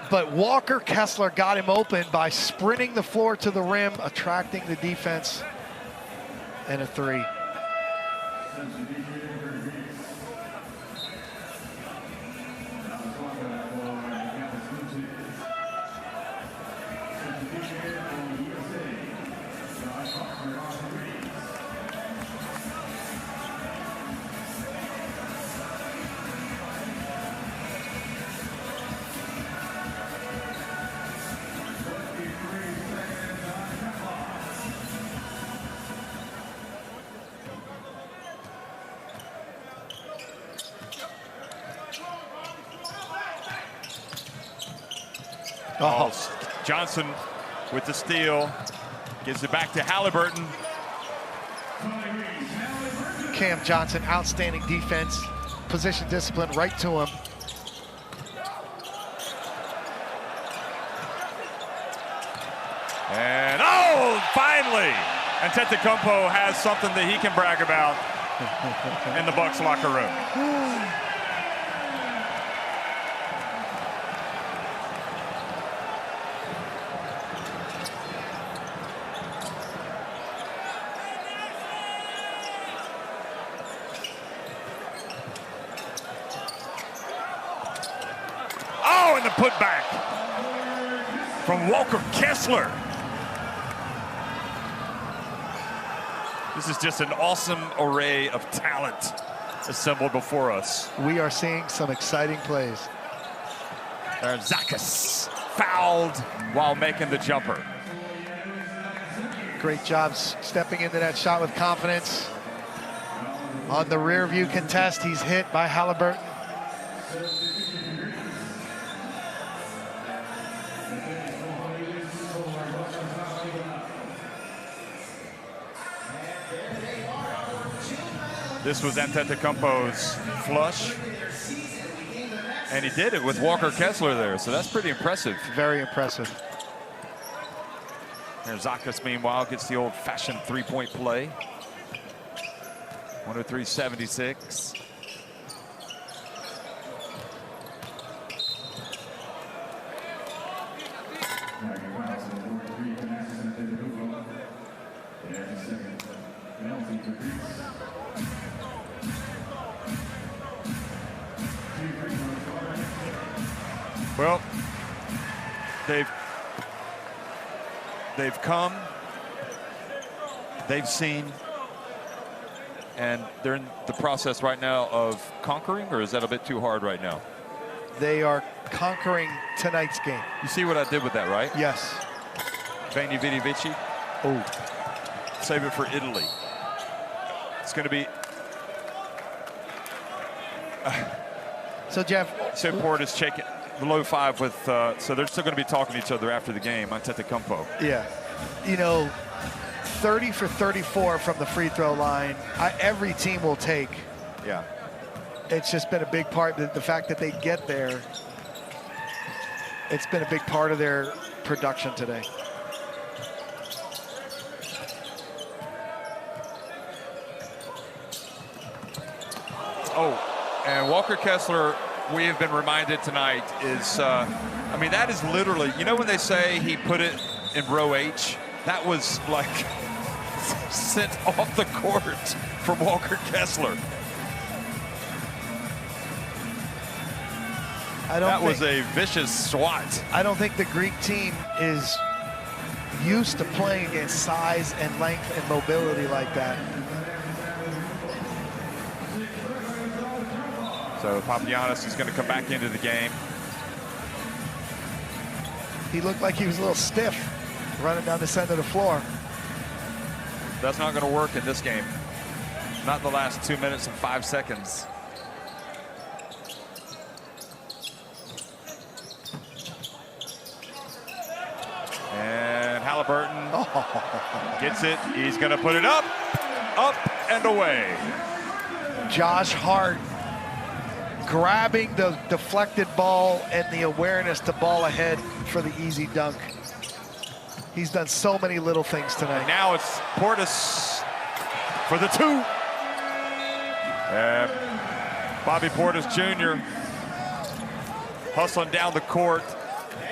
but Walker Kessler got him open by sprinting the floor to the rim, attracting the defense, and a three. Oh, Johnson with the steal. Gives it back to Halliburton. Cam Johnson, outstanding defense, position discipline right to him. And oh, finally, Antetokounmpo has something that he can brag about in the Bucks locker room. And the putback from Walker Kessler. This is just an awesome array of talent assembled before us. We are seeing some exciting plays. Zakis fouled while making the jumper. Great job stepping into that shot with confidence. On the rear view contest, he's hit by Halliburton. This was Antetokounmpo's flush, and he did it with Walker Kessler there, so that's pretty impressive. Very impressive. There's Zakis, meanwhile, gets the old-fashioned three-point play. 103-76. Well, they've come, they've seen, and they're in the process right now of conquering, or is that a bit too hard right now? They are conquering tonight's game. You see what I did with that, right? Yes. Veni Vidi Vici. Oh. Save it for Italy. It's going to be... So, Jeff... So Portis shaking the low five with... so they're still going to be talking to each other after the game. Antetokounmpo. Yeah. You know, 30 for 34 from the free throw line. Every team will take. Yeah. It's just been a big part. The fact that they get there, it's been a big part of their production today. Oh, and Walker Kessler, we have been reminded tonight, is, I mean, that is literally, you know when they say he put it in row H? That was like sent off the court from Walker Kessler. That was a vicious swat. I don't think the Greek team is used to playing against size and length and mobility like that. So Papagiannis is going to come back into the game. He looked like he was a little stiff running down the center of the floor. That's not going to work in this game. Not in the last 2 minutes and 5 seconds. And Halliburton gets it. He's going to put it up and away. Josh Hart grabbing the deflected ball and the awareness to ball ahead for the easy dunk. He's done so many little things tonight. Now it's Portis for the two. And Bobby Portis Jr. hustling down the court.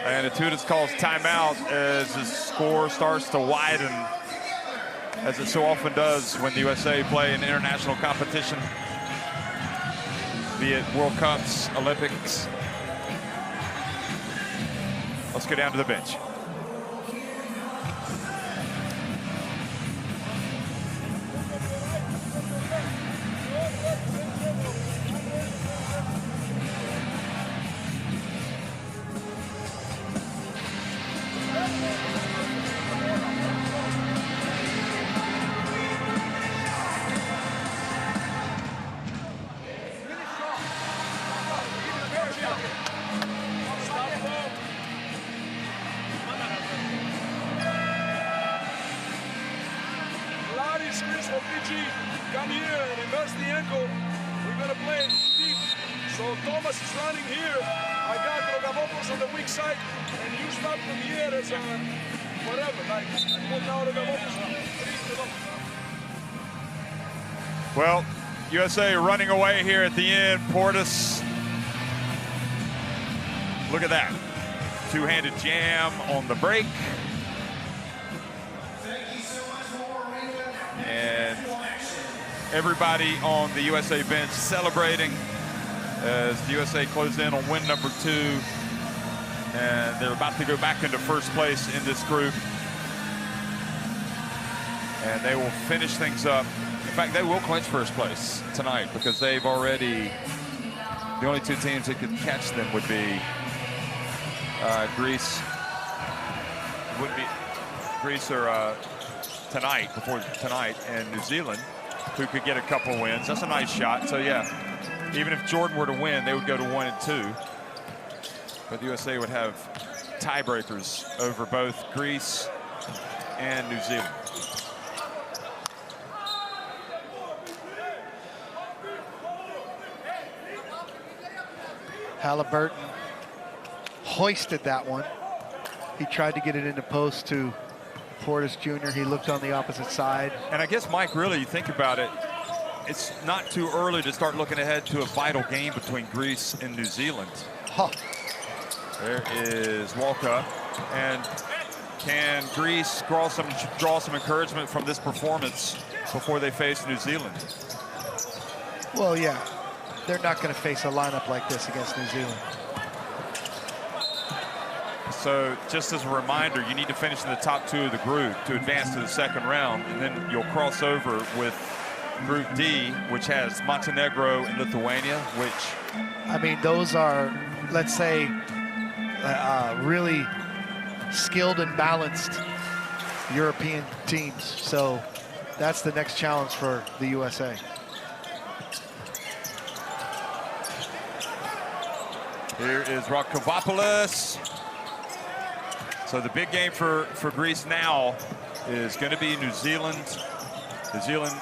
And Atutis calls timeout as the score starts to widen, as it so often does when the USA play in international competition, be it World Cups, Olympics. Let's go down to the bench. Come here and invest the ankle. We're going to play deep. So Thomas is running here. I got Rogavopoulos on the weak side, and you start from here as a whatever. Like, put now Rogavopoulos. Well, USA running away here at the end. Portis. Look at that. Two-handed jam on the break. And everybody on the USA bench celebrating as the USA closed in on win number 2. And they're about to go back into first place in this group. And they will finish things up. In fact, they will clinch first place tonight because they've already, the only 2 teams that could catch them would be Greece. Would be Greece or tonight, before tonight, and New Zealand, who could get a couple wins. That's a nice shot. So yeah, even if Jordan were to win, they would go to 1 and 2. But the USA would have tiebreakers over both Greece and New Zealand. Halliburton hoisted that one. He tried to get it into post to Portis Jr. He looked on the opposite side. And I guess, Mike, really, you think about it, it's not too early to start looking ahead to a vital game between Greece and New Zealand. Huh. There is Walkup. And can Greece draw some encouragement from this performance before they face New Zealand? Well, yeah. They're not going to face a lineup like this against New Zealand. So just as a reminder, you need to finish in the top 2 of the group to advance to the second round, and then you'll cross over with Group D, which has Montenegro and Lithuania, which... I mean, those are, let's say, really skilled and balanced European teams. So that's the next challenge for the USA. Here is Rogavopoulos. So the big game for Greece now is going to be New Zealand. New Zealand,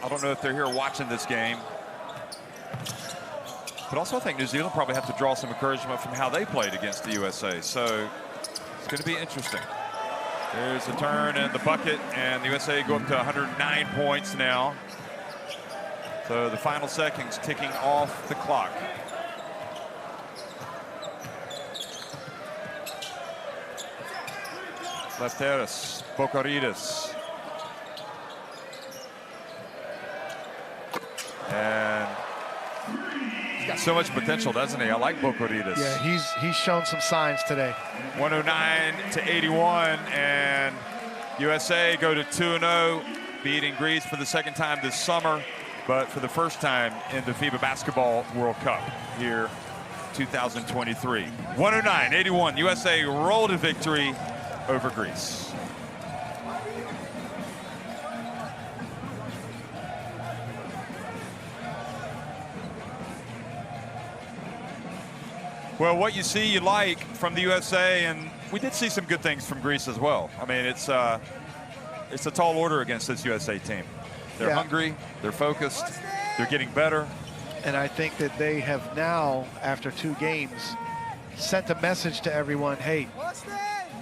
I don't know if they're here watching this game. But also I think New Zealand probably have to draw some encouragement from how they played against the USA. So it's going to be interesting. There's a turn and the bucket, and the USA go up to 109 points now. So the final seconds ticking off the clock. Lefteris, Bocarides. And he's got so much potential, doesn't he? I like Bocarides. Yeah, he's shown some signs today. 109 to 81, and USA go to 2-0, beating Greece for the second time this summer, but for the first time in the FIBA Basketball World Cup here 2023. 109-81, USA rolled to victory over Greece. Well, what you see, you like from the USA, and we did see some good things from Greece as well. I mean, it's a tall order against this USA team. They're hungry, they're focused, they're getting better. And I think that they have now, after 2 games, sent a message to everyone, hey,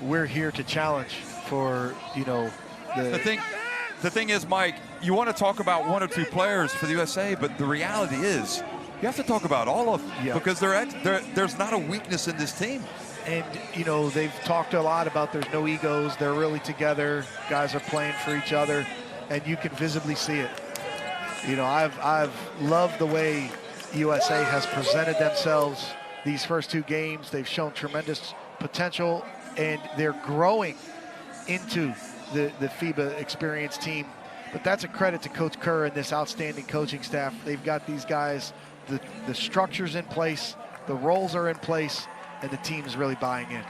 we're here to challenge for, you know, The thing is, Mike, you want to talk about 1 or 2 players for the USA, but the reality is you have to talk about all of them because there's not a weakness in this team. And, you know, they've talked a lot about there's no egos. They're really together. Guys are playing for each other, and you can visibly see it. You know, I've loved the way USA has presented themselves these first 2 games. They've shown tremendous potential, and they're growing into the FIBA experienced team. But that's a credit to Coach Kerr and this outstanding coaching staff. They've got these guys, the structure's in place, the roles are in place, and the team's really buying in.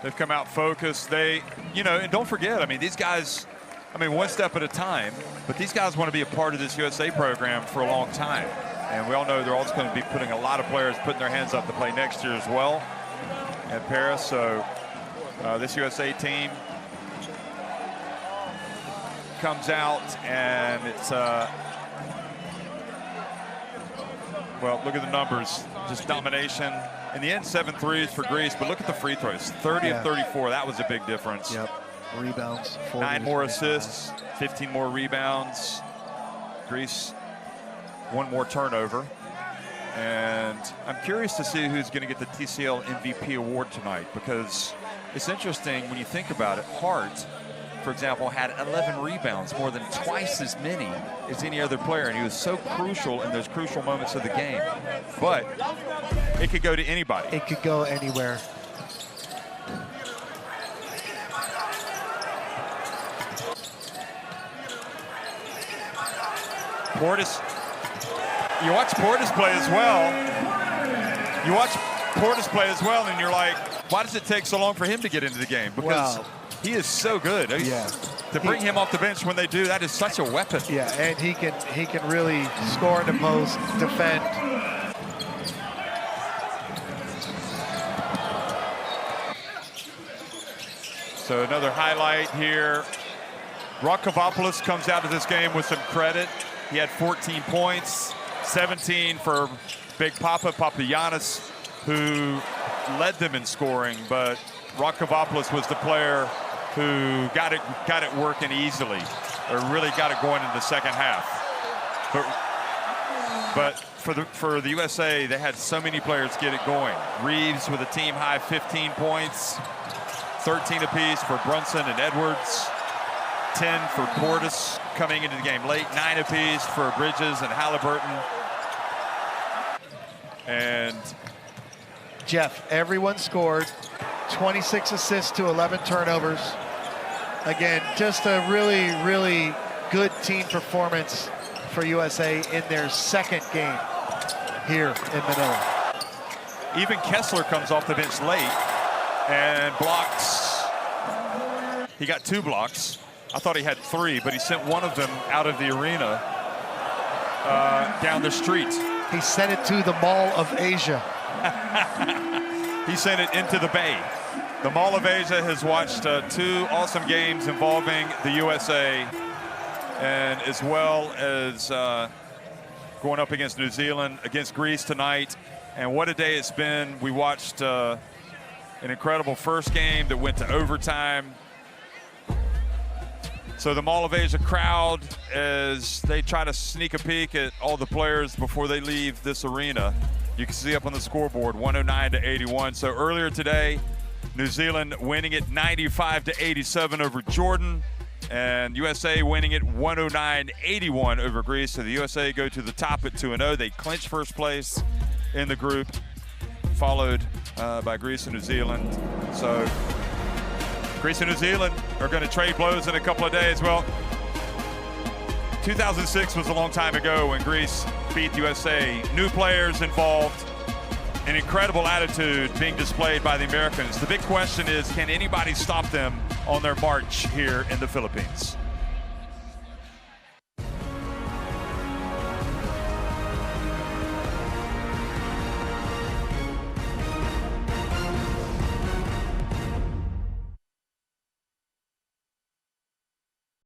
They've come out focused. You know, and don't forget, I mean, these guys, I mean, one step at a time, but these guys want to be a part of this USA program for a long time. And we all know they're also going to be putting a lot of players putting their hands up to play next year as well at Paris. So this USA team comes out, and it's, well, look at the numbers, just domination. In the end, 7 threes for Greece, but look at the free throws, 30 of 34, that was a big difference. Yep, rebounds. 9 more assists, 15 more rebounds. Greece, 1 more turnover. And I'm curious to see who's going to get the TCL MVP award tonight, because it's interesting when you think about it. Hart, for example, had 11 rebounds, more than twice as many as any other player, and he was so crucial in those crucial moments of the game. But it could go to anybody. It could go anywhere. Portis, you watch Portis play as well. You watch Portis play as well, and you're like, why does it take so long for him to get into the game? Because he is so good. Yeah. To bring him off the bench when they do, that is such a weapon. Yeah, and he can really score in the post, defend. So another highlight here. Rakavopoulos comes out of this game with some credit. He had 14 points, 17 for Big Papa Papagiannis, who led them in scoring, but Rakavopoulos was the player who got it working easily, or really got it going in the second half. But for the USA, they had so many players get it going. Reeves with a team high 15 points, 13 apiece for Brunson and Edwards, 10 for Portis coming into the game late, 9 apiece for Bridges and Halliburton. And Jeff, everyone scored. 26 assists to 11 turnovers. Again, just a really, really good team performance for USA in their second game here in Manila. Even Kessler comes off the bench late and blocks. He got 2 blocks. I thought he had 3, but he sent one of them out of the arena down the street. He sent it to the Mall of Asia. He sent it into the Bay. The Mall of Asia has watched 2 awesome games involving the USA, and as well as going up against New Zealand, against Greece tonight. And what a day it's been. We watched an incredible first game that went to overtime. So the Mall of Asia crowd, as they try to sneak a peek at all the players before they leave this arena, you can see up on the scoreboard, 109-81. So earlier today, New Zealand winning it 95-87 over Jordan, and USA winning it 109-81 over Greece. So the USA go to the top at 2-0. They clinch first place in the group, followed by Greece and New Zealand. So Greece and New Zealand are going to trade blows in a couple of days. Well, 2006 was a long time ago when Greece beat USA. New players involved, an incredible attitude being displayed by the Americans. The big question is, can anybody stop them on their march here in the Philippines?